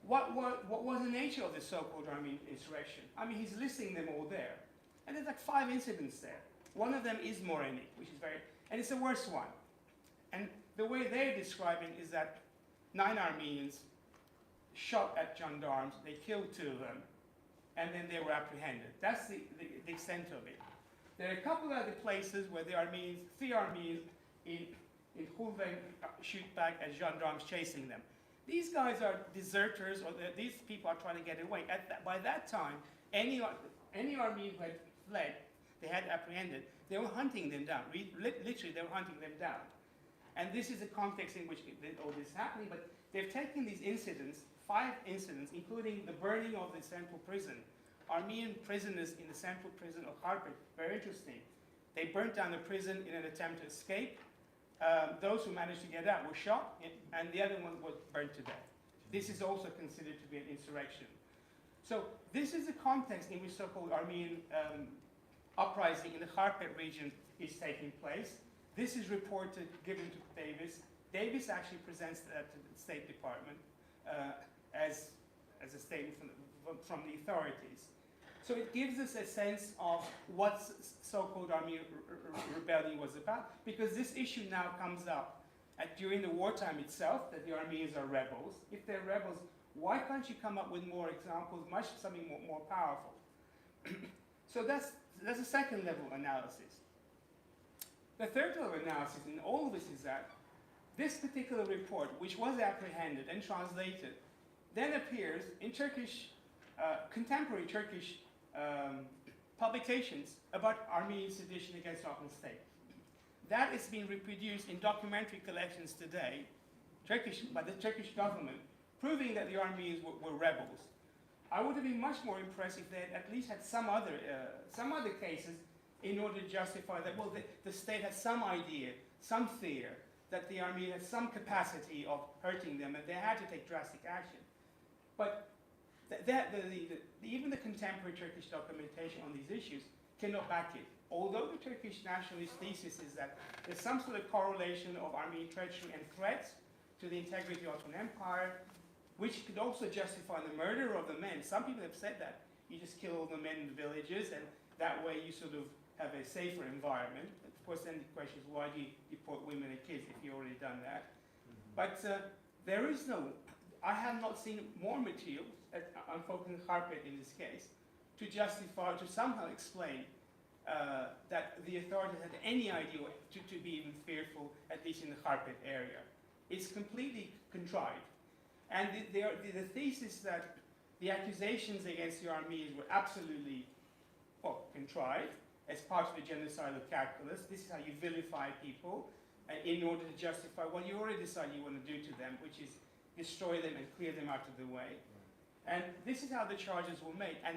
what was the nature of the so-called Armenian insurrection. I mean, he's listing them all there. And there's like 5 incidents there. One of them is Moreni, which is and it's the worst one. And the way they're describing is that 9 Armenians shot at gendarmes, they killed 2 of them, and then they were apprehended. That's the extent of it. There are a couple of other places where the Armenians, 3 Armenians in Hulven shoot back at gendarmes chasing them. These guys are deserters, or these people are trying to get away. By that time, any Armenian who had fled, they had apprehended, they were hunting them down. Literally, they were hunting them down. And this is the context in which all this is happening, but they've taken these incidents, 5 incidents, including the burning of the central prison. Armenian prisoners in the central prison of Harput, very interesting. They burnt down the prison in an attempt to escape. Those who managed to get out were shot, and the other one was burnt to death. This is also considered to be an insurrection. So this is the context in which so-called Armenian uprising in the Harput region is taking place. This is reported, given to Davis. Davis actually presents that to the State Department as a statement from the authorities. So it gives us a sense of what so-called Armenian rebellion was about, because this issue now comes up during the wartime itself, that the Armenians are rebels. If they're rebels, why can't you come up with more examples, something more powerful? So that's a second level analysis. The third level analysis in all of this is that this particular report, which was apprehended and translated, then appears in Turkish, contemporary Turkish publications about Armenian sedition against the Ottoman state. That is being reproduced in documentary collections today, by the Turkish government, proving that the Armenians were rebels. I would have been much more impressed if they had at least had some other cases in order to justify that, well, the state has some idea, some fear, that the Armenians had some capacity of hurting them, and they had to take drastic action. But even the contemporary Turkish documentation on these issues cannot back it. Although the Turkish nationalist thesis is that there's some sort of correlation of Armenian treachery and threats to the integrity of the Ottoman Empire, which could also justify the murder of the men. Some people have said that. You just kill all the men in the villages, and that way you sort of have a safer environment. Of course, then the question is, why do you deport women and kids if you've already done that? But there is I have not seen more material, I'm focusing Harput in this case, to justify, to somehow explain that the authorities had any idea to be even fearful, at least in the Harput area. It's completely contrived. And the thesis that the accusations against the Armenians were absolutely contrived as part of the genocidal calculus. This is how you vilify people in order to justify what you already decided you want to do to them, which is destroy them and clear them out of the way. And this is how the charges were made. And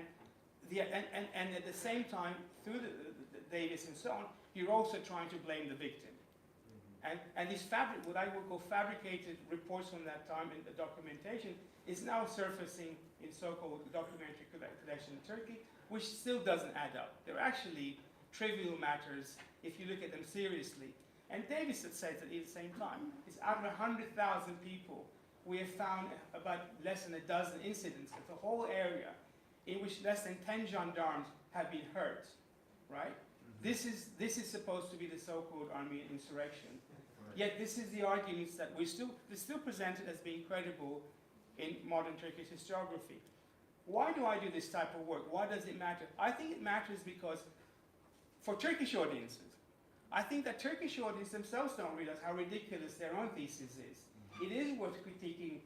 at the same time, through the Davis and so on, you're also trying to blame the victim. And this what I would call fabricated reports from that time in the documentation is now surfacing in so-called documentary collection in Turkey, which still doesn't add up. They're actually trivial matters if you look at them seriously. And Davis had said that at the same time. It's out of 100,000 people, we have found about less than a dozen incidents of the whole area in which less than 10 gendarmes have been hurt, right? This is supposed to be the so-called Armenian insurrection. Yet this is the arguments that they're still presented as being credible in modern Turkish historiography. Why do I do this type of work? Why does it matter? I think it matters because for Turkish audiences, I think that Turkish audiences themselves don't realize how ridiculous their own thesis is. It is worth critiquing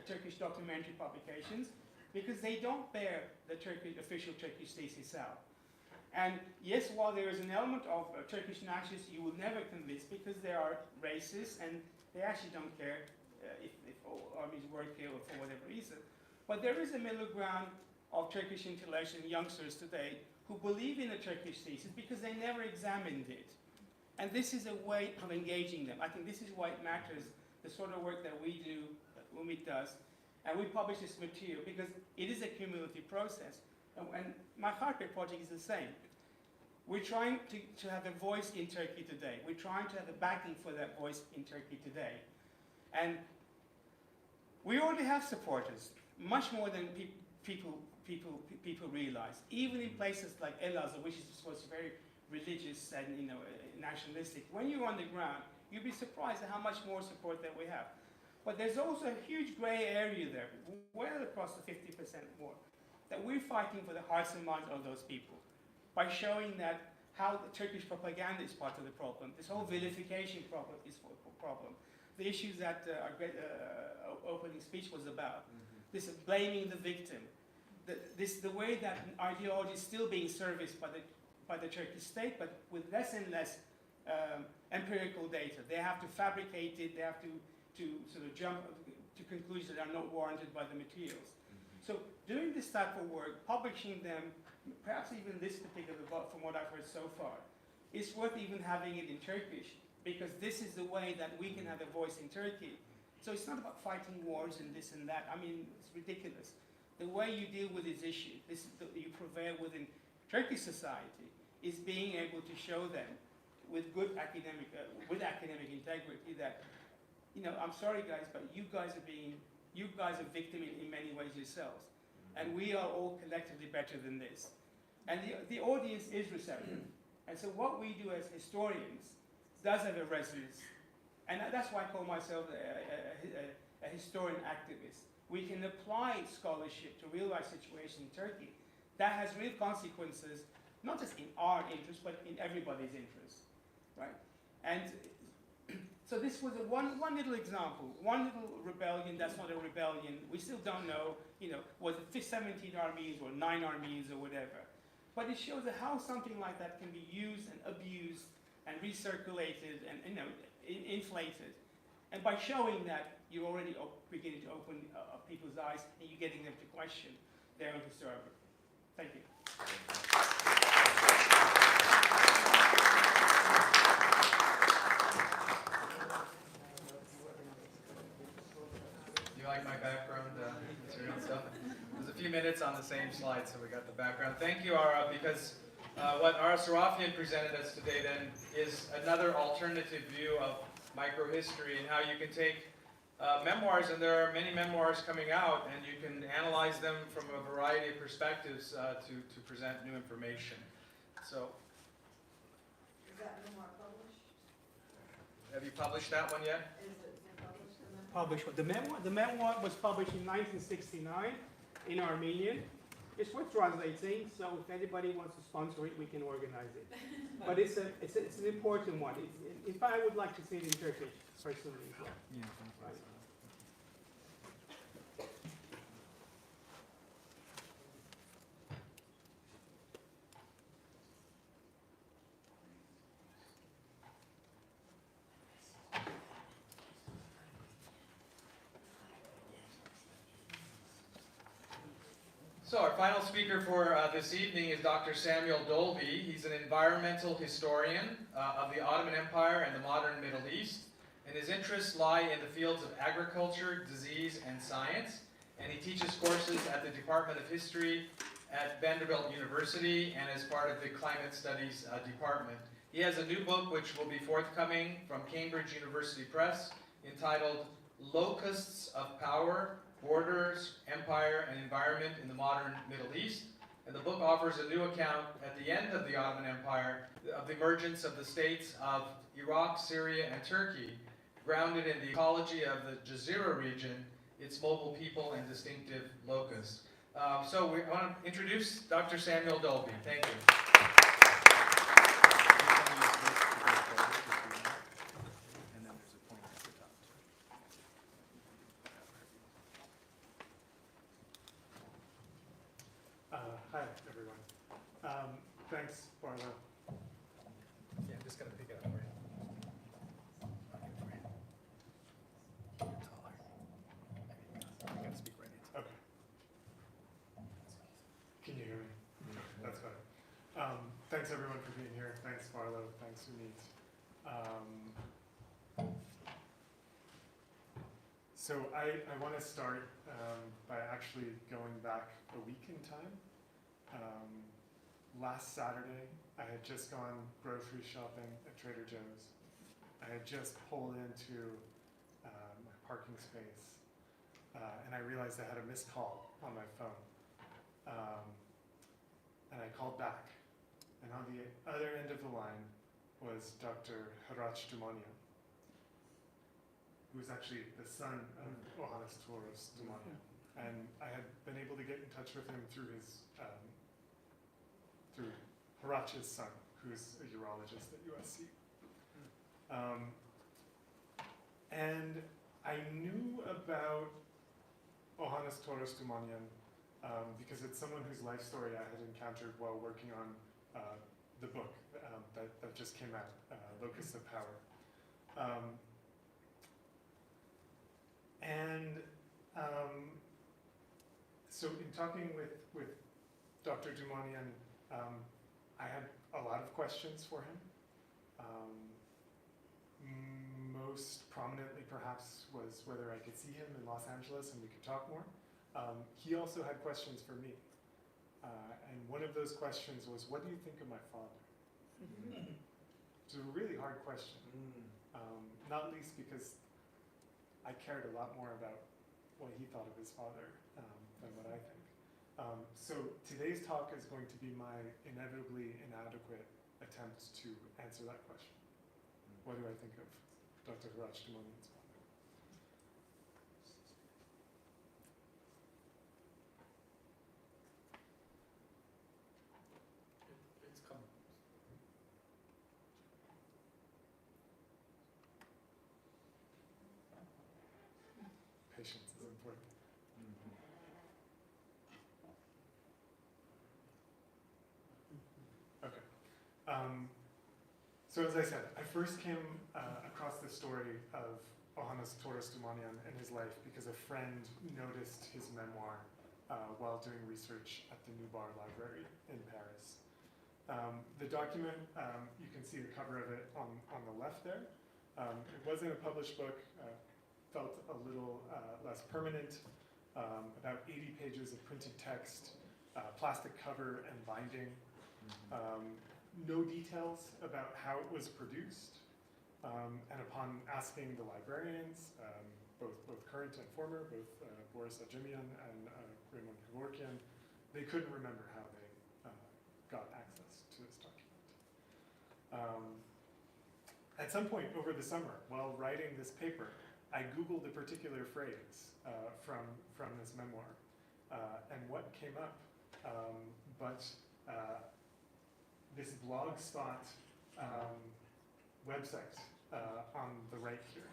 Turkish documentary publications because they don't bear the official Turkish thesis out. And yes, while there is an element of Turkish nationalists you will never convince because they are racist and they actually don't care if armies work here or for whatever reason. But there is a middle ground of Turkish intellectuals and youngsters today who believe in the Turkish thesis because they never examined it. And this is a way of engaging them. I think this is why it matters, the sort of work that we do, that UMIT does, and we publish this material because it is a cumulative process. And my Harper project is the same. We're trying to have a voice in Turkey today. We're trying to have a backing for that voice in Turkey today. And we already have supporters, much more than people realize. Even in places like Elazığ, which was very religious and nationalistic, when you're on the ground, you'll be surprised at how much more support that we have. But there's also a huge gray area there, well across the 50% more, that we're fighting for the hearts and minds of those people by showing that how the Turkish propaganda is part of the problem. This whole vilification problem is a problem. The issues that our opening speech was about. This is blaming the victim. The way that ideology is still being serviced by the Turkish state, but with less and less empirical data. They have to fabricate it. They have to sort of jump to conclusions that are not warranted by the materials. So doing this type of work, publishing them, perhaps even this particular book, from what I've heard so far, it's worth even having it in Turkish, because this is the way that we can have a voice in Turkey. So it's not about fighting wars and this and that. I mean, it's ridiculous. The way you deal with this issue, you prevail within Turkish society, is being able to show them with good academic integrity that, I'm sorry guys, but you guys are victim in many ways yourselves. And we are all collectively better than this. And the audience is receptive. And so what we do as historians does have a resonance. And that's why I call myself a historian activist. We can apply scholarship to real life situations in Turkey that has real consequences, not just in our interest, but in everybody's interest, right? And so this was one little example, one little rebellion that's not a rebellion. We still don't know, was it 17 armies or 9 armies or whatever. But it shows how something like that can be used and abused and recirculated and inflated. And by showing that, you're already beginning to open people's eyes and you're getting them to question their own historiography. Thank you. You like my background material stuff? There's a few minutes on the same slide, so we got the background. Thank you, Ara, because what Ara Sarafian presented us today then is another alternative view of microhistory and how you can take memoirs, and there are many memoirs coming out, and you can analyze them from a variety of perspectives to present new information. So, Is that memoir published? have you published that one yet? Is it published? Published. The memoir was published in 1969 in Armenian. It's worth translating, so if anybody wants to sponsor it, we can organize it. But it's an important one. In fact, I would like to see it in Turkish, personally, as well. Yeah. Right. So our final speaker for this evening is Dr. Samuel Dolbee. He's an environmental historian of the Ottoman Empire and the modern Middle East, and his interests lie in the fields of agriculture, disease, and science, and he teaches courses at the Department of History at Vanderbilt University and as part of the Climate Studies department. He has a new book which will be forthcoming from Cambridge University Press entitled Locusts of Power, Borders, Empire, and Environment in the Modern Middle East. And the book offers a new account at the end of the Ottoman Empire of the emergence of the states of Iraq, Syria, and Turkey, grounded in the ecology of the Jazeera region, its mobile people, and distinctive locusts. So we want to introduce Dr. Samuel Dolbee. Thank you. Hi, everyone. Thanks, Barlow. Yeah, I'm just going to pick it up for you. You're taller. I'm going to speak right into it. Okay. Can you hear me? That's better. Thanks, everyone, for being here. Thanks, Barlow. Thanks, Sunit. So I want to start by actually going back a week in time. Last Saturday, I had just gone grocery shopping at Trader Joe's. I had just pulled into my parking space, and I realized I had a missed call on my phone. And I called back, and on the other end of the line was Dr. Haraç Dumanian, who was actually the son of Hans-Lukas Kieser. And I had been able to get in touch with him through his through Haraç's son, who's a urologist at USC. And I knew about Hans-Lukas Kieser because it's someone whose life story I had encountered while working on the book that just came out, Locusts of Power. So in talking with Dr. Dumanian, I had a lot of questions for him. Most prominently, perhaps, was whether I could see him in Los Angeles and we could talk more. He also had questions for me. And one of those questions was, what do you think of my father? It's a really hard question. Not least because I cared a lot more about what he thought of his father than what I think. So today's talk is going to be my inevitably inadequate attempt to answer that question. What do I think of Dr. Haraç Dumanian's father? It's coming. Patience is important. Okay. So as I said, I first came across the story of Hans-Lukas Dumanian and his life because a friend noticed his memoir while doing research at the Nubar Library in Paris. The document, you can see the cover of it on the left there. It wasn't a published book, felt a little less permanent, about 80 pages of printed text, plastic cover and binding. No details about how it was produced, and upon asking the librarians, both current and former, both Boris Abrahamyan and Raymond Kevorkian, they couldn't remember how they got access to this document. At some point over the summer, while writing this paper, I Googled a particular phrase from this memoir, and what came up but this blogspot website on the right here.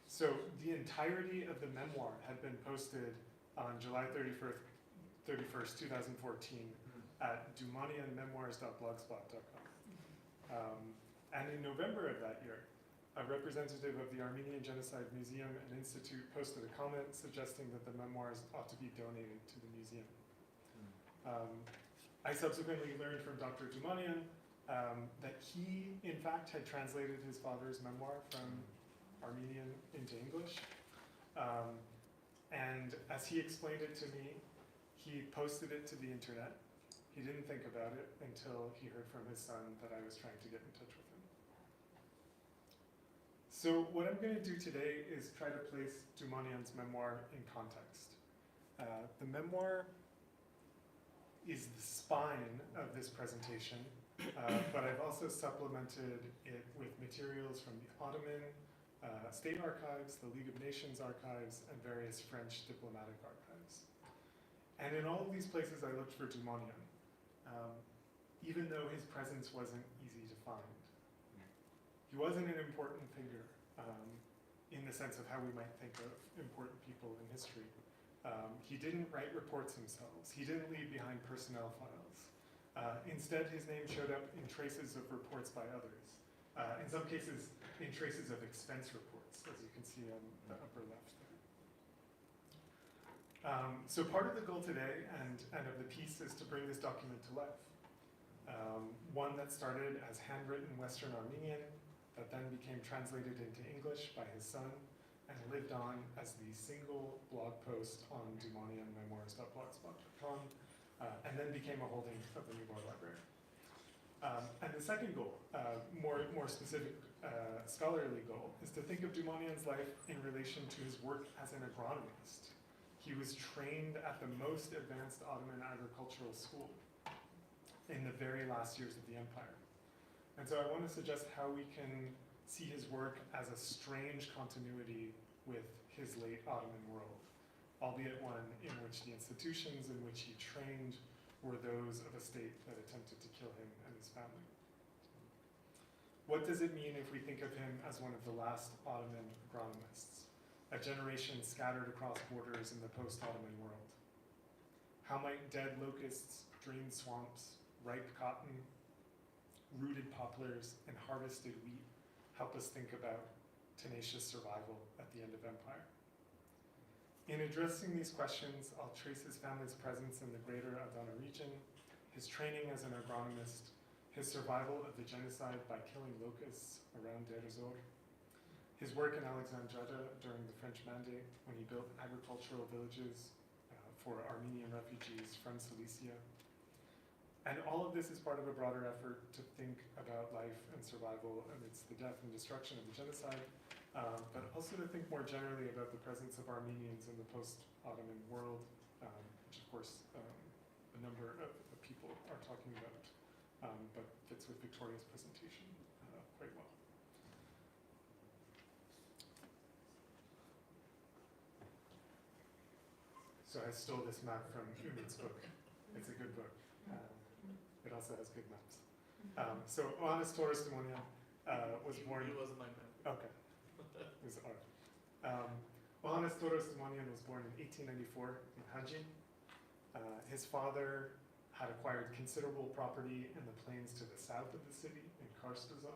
So the entirety of the memoir had been posted on July 31st, 2014 at dumanianmemoirs.blogspot.com. And in November of that year, a representative of the Armenian Genocide Museum and Institute posted a comment suggesting that the memoirs ought to be donated to the museum. I subsequently learned from Dr. Dumanian that he, in fact, had translated his father's memoir from Armenian into English. And as he explained it to me, he posted it to the internet. He didn't think about it until he heard from his son that I was trying to get in touch with him. So what I'm going to do today is try to place Dumanian's memoir in context. The memoir is the spine of this presentation, but I've also supplemented it with materials from the Ottoman State Archives, the League of Nations Archives, and various French diplomatic archives. And in all of these places I looked for Dumanian, even though his presence wasn't easy to find. He wasn't an important figure in the sense of how we might think of important people in history. He didn't write reports himself. He didn't leave behind personnel files. Instead, his name showed up in traces of reports by others. In some cases, in traces of expense reports, as you can see on the upper left there. So part of the goal today and of the piece is to bring this document to life. One that started as handwritten Western Armenian, that then became translated into English by his son, and lived on as the single blog post on dumanianmemoirs.blogspot.com, and then became a holding of the Newborn Library. And the second goal, more specific scholarly goal, is to think of Dumanian's life in relation to his work as an agronomist. He was trained at the most advanced Ottoman agricultural school in the very last years of the empire. And so I want to suggest how we can see his work as a strange continuity with his late Ottoman world, albeit one in which the institutions in which he trained were those of a state that attempted to kill him and his family. What does it mean if we think of him as one of the last Ottoman agronomists, a generation scattered across borders in the post-Ottoman world? How might dead locusts, drained swamps, ripe cotton, rooted poplars, and harvested wheat help us think about tenacious survival at the end of empire? In addressing these questions, I'll trace his family's presence in the greater Adana region, his training as an agronomist, his survival of the genocide by killing locusts around Deir ez-Zor, his work in Alexandria during the French Mandate when he built agricultural villages for Armenian refugees from Cilicia. And all of this is part of a broader effort to think about life and survival amidst the death and destruction of the genocide, but also to think more generally about the presence of Armenians in the post-Ottoman world, which of course a number of people are talking about, but fits with Victoria's presentation quite well. So I stole this map from Umit's book. It's a good book. It also has good maps. So Ioannis Toros Dumanian was born. He wasn't like that. Okay. It was art. Ioannis Toros Dumanian was born in 1894 in Hajin. His father had acquired considerable property in the plains to the south of the city in Kars-Bazar,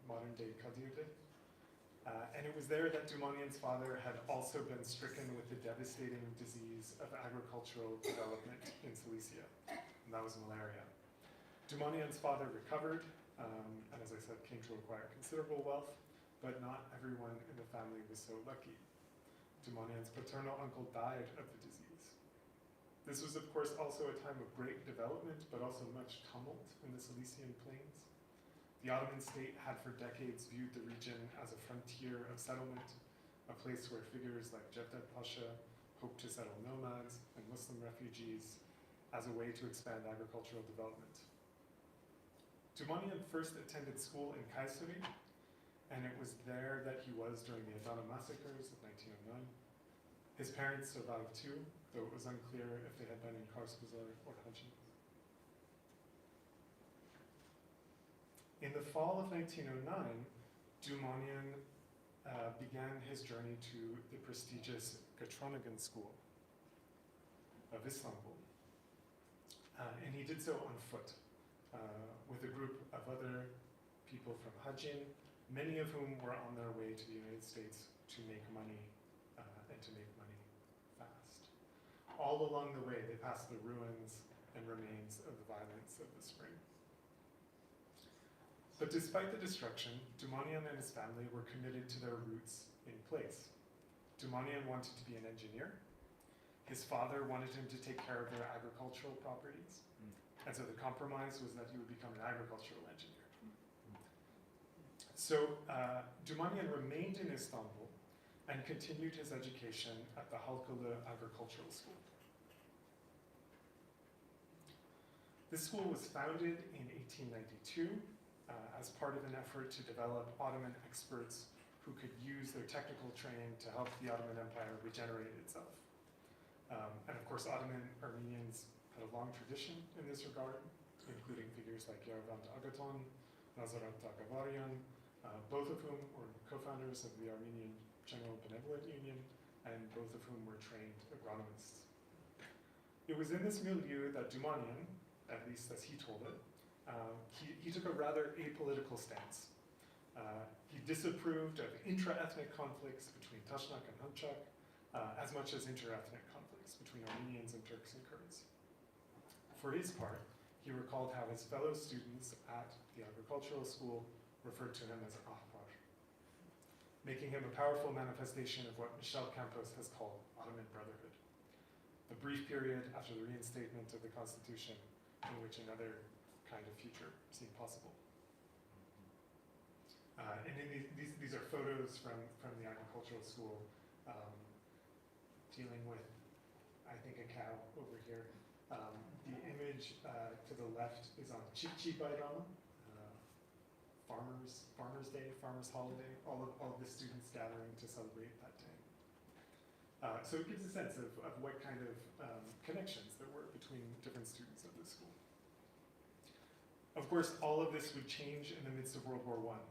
modern-day Kadirli. And it was there that Dumanian's father had also been stricken with the devastating disease of agricultural development in Cilicia, and that was malaria. Dumanian's father recovered, and as I said, came to acquire considerable wealth, but not everyone in the family was so lucky. Dumanian's paternal uncle died of the disease. This was, of course, also a time of great development, but also much tumult in the Cilician plains. The Ottoman state had for decades viewed the region as a frontier of settlement, a place where figures like Cevdet Pasha hoped to settle nomads and Muslim refugees as a way to expand agricultural development. Dumanian first attended school in Kayseri, and it was there that he was during the Adana massacres of 1909. His parents survived too, though it was unclear if they had been in Kars-Bazar or Hajin. In the fall of 1909, Dumanian began his journey to the prestigious Gatronagan School of Istanbul. And he did so on foot, with a group of other people from Hajin, many of whom were on their way to the United States to make money, and to make money fast. All along the way, they passed the ruins and remains of the violence of the spring. But despite the destruction, Dumanian and his family were committed to their roots in place. Dumanian wanted to be an engineer, His father wanted him to take care of their agricultural properties. And so the compromise was that he would become an agricultural engineer. So Dumanian remained in Istanbul and continued his education at the Halkalı Agricultural School. This school was founded in 1892 as part of an effort to develop Ottoman experts who could use their technical training to help the Ottoman Empire regenerate itself. And of course, Ottoman Armenians had a long tradition in this regard, including figures like Yerevan Agaton, Nazarat Agavaryan, both of whom were co-founders of the Armenian General Benevolent Union, and both of whom were trained agronomists. It was in this milieu that Dumanian, at least as he told it, he took a rather apolitical stance. He disapproved of intra-ethnic conflicts between Tashnak and Hunchak, as much as inter-ethnic conflicts between Armenians and Turks and Kurds. For his part, he recalled how his fellow students at the agricultural school referred to him as Ahbar, making him a powerful manifestation of what Michel Campos has called Ottoman Brotherhood, the brief period after the reinstatement of the Constitution in which another kind of future seemed possible. And in these are photos from the agricultural school dealing with, I think, a cow over here. The image to the left is on Çiftçi Bayramı, Farmers' Day, Farmers' Holiday, all of the students gathering to celebrate that day. So it gives a sense of what kind of connections there were between different students at this school. Of course, all of this would change in the midst of World War I.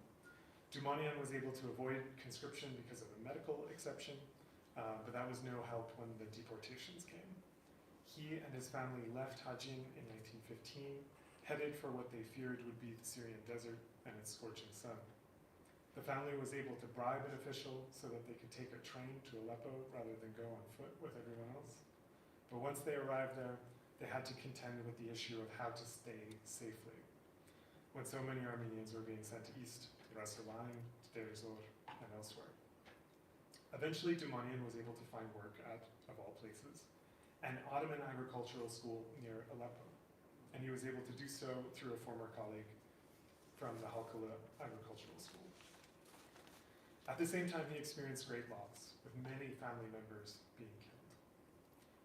Dumanian was able to avoid conscription because of a medical exception, but that was no help when the deportations came. He and his family left Hajin in 1915, headed for what they feared would be the Syrian desert and its scorching sun. The family was able to bribe an official so that they could take a train to Aleppo rather than go on foot with everyone else. But once they arrived there, they had to contend with the issue of how to stay safely, when so many Armenians were being sent east to Rasulayn, to Deir ez-Zor, and elsewhere. Eventually, Dumanian was able to find work at, of all places, an Ottoman agricultural school near Aleppo, and he was able to do so through a former colleague from the Halkalı Agricultural School. At the same time, he experienced great loss, with many family members being killed.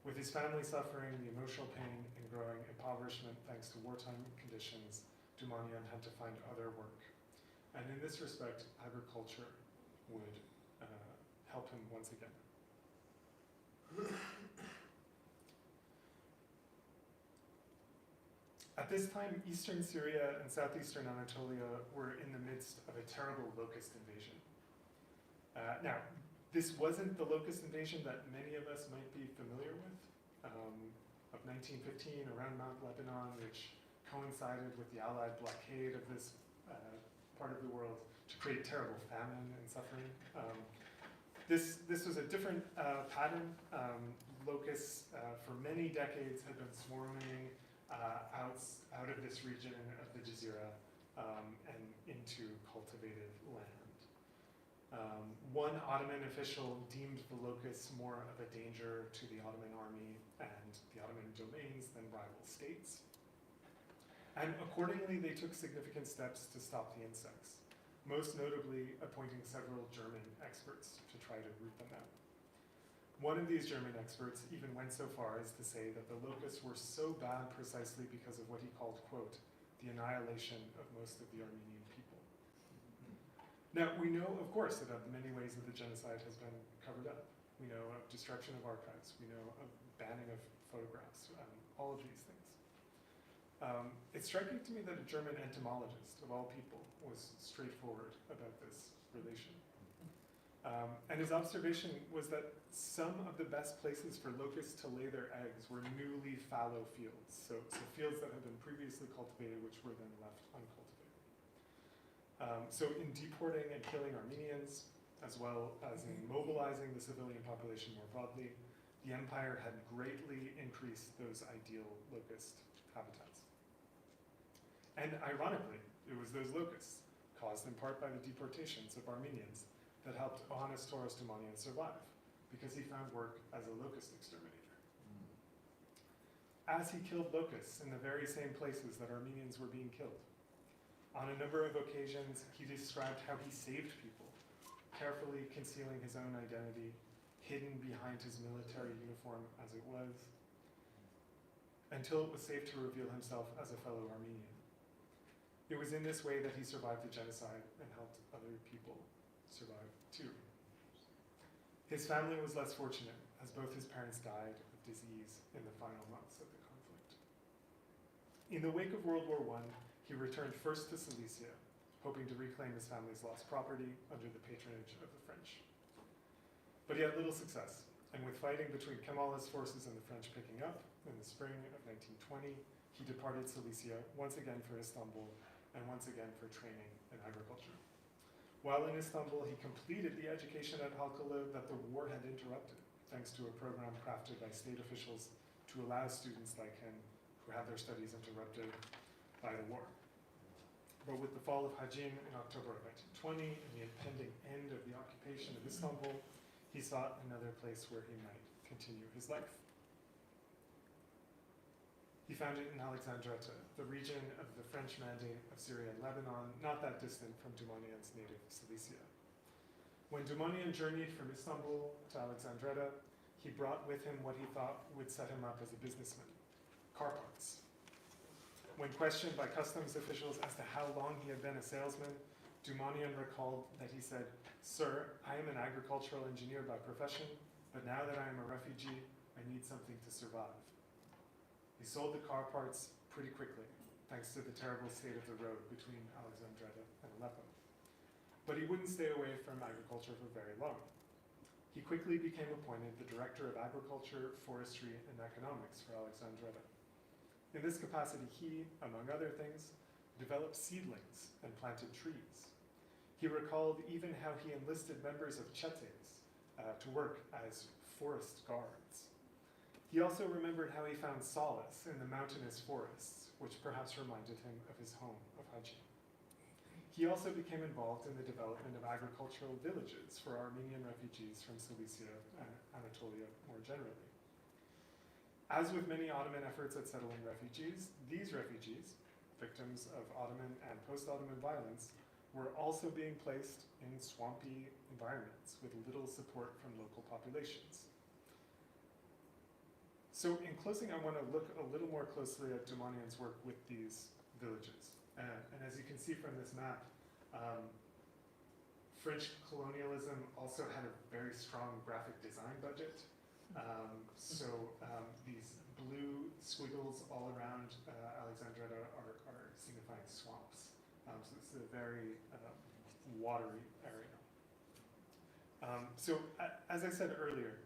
With his family suffering the emotional pain and growing impoverishment thanks to wartime conditions, Dumanian had to find other work. And in this respect, agriculture would help him once again. At this time, eastern Syria and southeastern Anatolia were in the midst of a terrible locust invasion. Now, this wasn't the locust invasion that many of us might be familiar with, of 1915 around Mount Lebanon, which coincided with the Allied blockade of this part of the world to create terrible famine and suffering. This was a different pattern. Locusts for many decades had been swarming out of this region of the Jazeera and into cultivated land. One Ottoman official deemed the locusts more of a danger to the Ottoman army and the Ottoman domains than rival states. And accordingly, they took significant steps to stop the insects, most notably appointing several German experts to try to root them out. One of these German experts even went so far as to say that the locusts were so bad precisely because of what he called, quote, the annihilation of most of the Armenian people. Now, we know, of course, about the many ways that the genocide has been covered up. We know of destruction of archives. We know of banning of photographs, all of these things. It's striking to me that a German entomologist, of all people, was straightforward about this relation. And his observation was that some of the best places for locusts to lay their eggs were newly fallow fields, so fields that had been previously cultivated, which were then left uncultivated. So in deporting and killing Armenians, as well as in mobilizing the civilian population more broadly, the empire had greatly increased those ideal locust habitats. And ironically, it was those locusts, caused in part by the deportations of Armenians, that helped Johannes Taurus Dumanian survive, because he found work as a locust exterminator. as he killed locusts in the very same places that Armenians were being killed. On a number of occasions, he described how he saved people, carefully concealing his own identity, hidden behind his military uniform as it was, until it was safe to reveal himself as a fellow Armenian. It was in this way that he survived the genocide and helped other people survive too. His family was less fortunate, as both his parents died of disease in the final months of the conflict. In the wake of World War I, he returned first to Silesia, hoping to reclaim his family's lost property under the patronage of the French. But he had little success, and with fighting between Kemalist forces and the French picking up in the spring of 1920, he departed Silesia once again for Istanbul and once again for training in agriculture. While in Istanbul, he completed the education at Halkalı that the war had interrupted, thanks to a program crafted by state officials to allow students like him who had their studies interrupted by the war. But with the fall of Hajin in October of 1920 and the impending end of the occupation of Istanbul, he sought another place where he might continue his life. He found it in Alexandretta, the region of the French Mandate of Syria and Lebanon, not that distant from Dumanian's native Cilicia. When Dumanian journeyed from Istanbul to Alexandretta, he brought with him what he thought would set him up as a businessman: car parts. When questioned by customs officials as to how long he had been a salesman, Dumanian recalled that he said, "Sir, I am an agricultural engineer by profession, but now that I am a refugee, I need something to survive." He sold the car parts pretty quickly, thanks to the terrible state of the road between Alexandretta and Aleppo. But he wouldn't stay away from agriculture for very long. He quickly became appointed the Director of Agriculture, Forestry, and Economics for Alexandretta. In this capacity, he, among other things, developed seedlings and planted trees. He recalled even how he enlisted members of chetes to work as forest guards. He also remembered how he found solace in the mountainous forests, which perhaps reminded him of his home of Hajin. He also became involved in the development of agricultural villages for Armenian refugees from Cilicia and Anatolia more generally. As with many Ottoman efforts at settling refugees, these refugees, victims of Ottoman and post-Ottoman violence, were also being placed in swampy environments with little support from local populations. So in closing, I want to look a little more closely at Dumanian's work with these villages. And as you can see from this map, French colonialism also had a very strong graphic design budget. These blue squiggles all around Alexandretta are signifying swamps. So this is a very watery area. As I said earlier,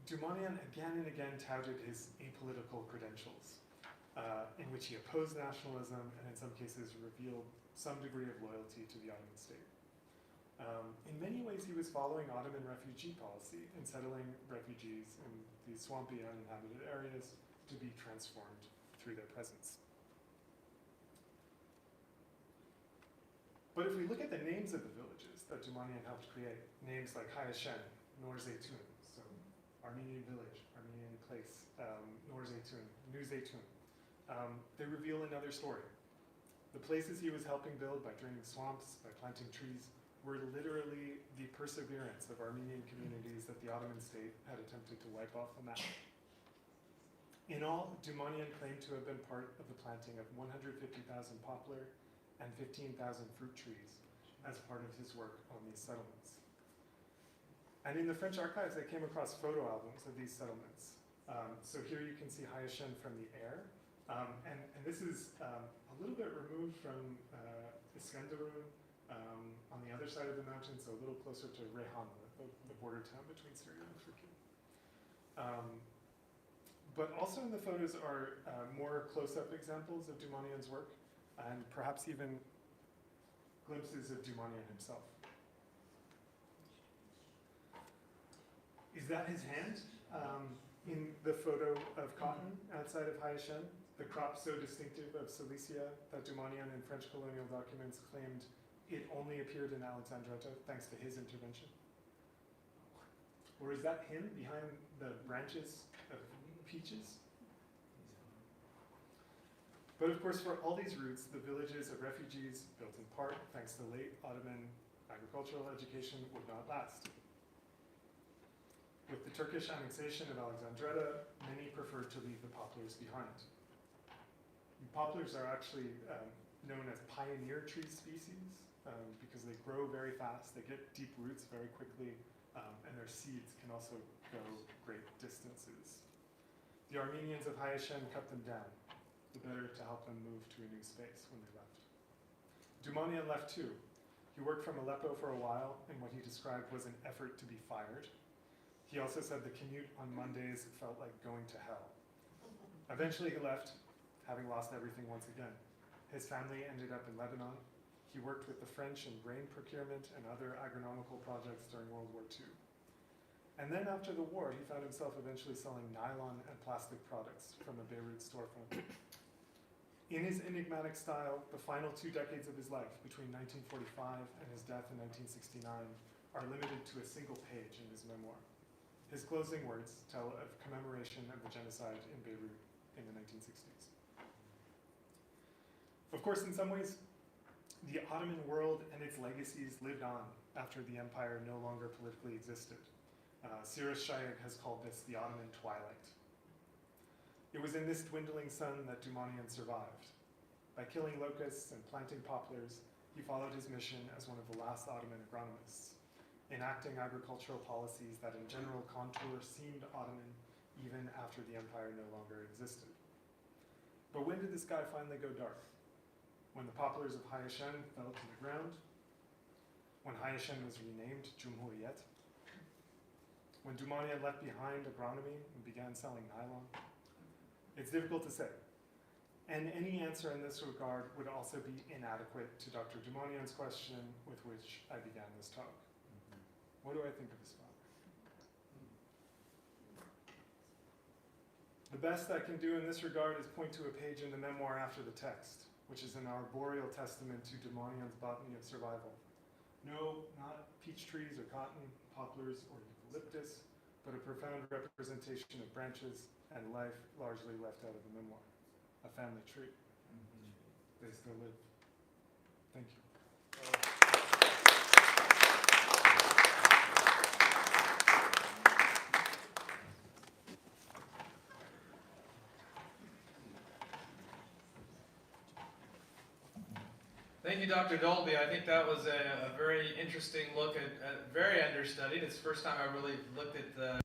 Dumanian again and again touted his apolitical credentials, in which he opposed nationalism and in some cases revealed some degree of loyalty to the Ottoman state. In many ways, he was following Ottoman refugee policy and settling refugees in these swampy, uninhabited areas to be transformed through their presence. But if we look at the names of the villages that Dumanian helped create, names like Hayashen, Nor Zeytun, so Armenian village, Armenian place, Nor Zeytun, New Zeytun, they reveal another story. The places he was helping build by draining swamps, by planting trees, were literally the perseverance of Armenian communities that the Ottoman state had attempted to wipe off the map. In all, Dumanian claimed to have been part of the planting of 150,000 poplar and 15,000 fruit trees as part of his work on these settlements. And in the French archives, I came across photo albums of these settlements. So here you can see Hayashen from the air. And this is a little bit removed from Iskenderun, on the other side of the mountain, so a little closer to Reyhan, the border town between Syria and Turkey. But also in the photos are more close-up examples of Dumanian's work, and perhaps even glimpses of Dumanian himself. Is that his hand in the photo of cotton outside of Hayashen, the crop so distinctive of Cilicia that Dumanian in French colonial documents claimed it only appeared in Alexandretta thanks to his intervention? Or is that him behind the branches of peaches? But of course, for all these routes, the villages of refugees, built in part thanks to late Ottoman agricultural education, would not last. With the Turkish annexation of Alexandretta, many preferred to leave the poplars behind. Poplars are actually known as pioneer tree species because they grow very fast, they get deep roots very quickly, and their seeds can also go great distances. The Armenians of Hayashen cut them down, the better to help them move to a new space when they left. Dumanian left too. He worked from Aleppo for a while in what he described was an effort to be fired. He also said the commute on Mondays felt like going to hell. Eventually he left, having lost everything once again. His family ended up in Lebanon. He worked with the French in grain procurement and other agronomical projects during World War II. And then after the war, he found himself eventually selling nylon and plastic products from a Beirut storefront. In his enigmatic style, the final 2 decades of his life, between 1945 and his death in 1969, are limited to a single page in his memoir. His closing words tell of commemoration of the genocide in Beirut in the 1960s. Of course, in some ways, the Ottoman world and its legacies lived on after the empire no longer politically existed. Cyrus Shaik has called this the Ottoman twilight. It was in this dwindling sun that Dumanian survived. By killing locusts and planting poplars, he followed his mission as one of the last Ottoman agronomists, enacting agricultural policies that in general contour seemed Ottoman even after the empire no longer existed. But when did the sky finally go dark? When the poplars of Hayashen fell to the ground? When Hayashen was renamed Cumhuriyet? When Dumanian left behind agronomy and began selling nylon? It's difficult to say. And any answer in this regard would also be inadequate to Dr. Dumanian's question with which I began this talk. What do I think of his father? The best I can do in this regard is point to a page in the memoir after the text, which is an arboreal testament to Dumanian's botany of survival. No, not peach trees or cotton, poplars or eucalyptus, but a profound representation of branches and life largely left out of the memoir. A family tree. They still live. Thank you. Thank you, Dr. Dolbee. I think that was a very interesting look at very understudied. It's the first time I really looked at the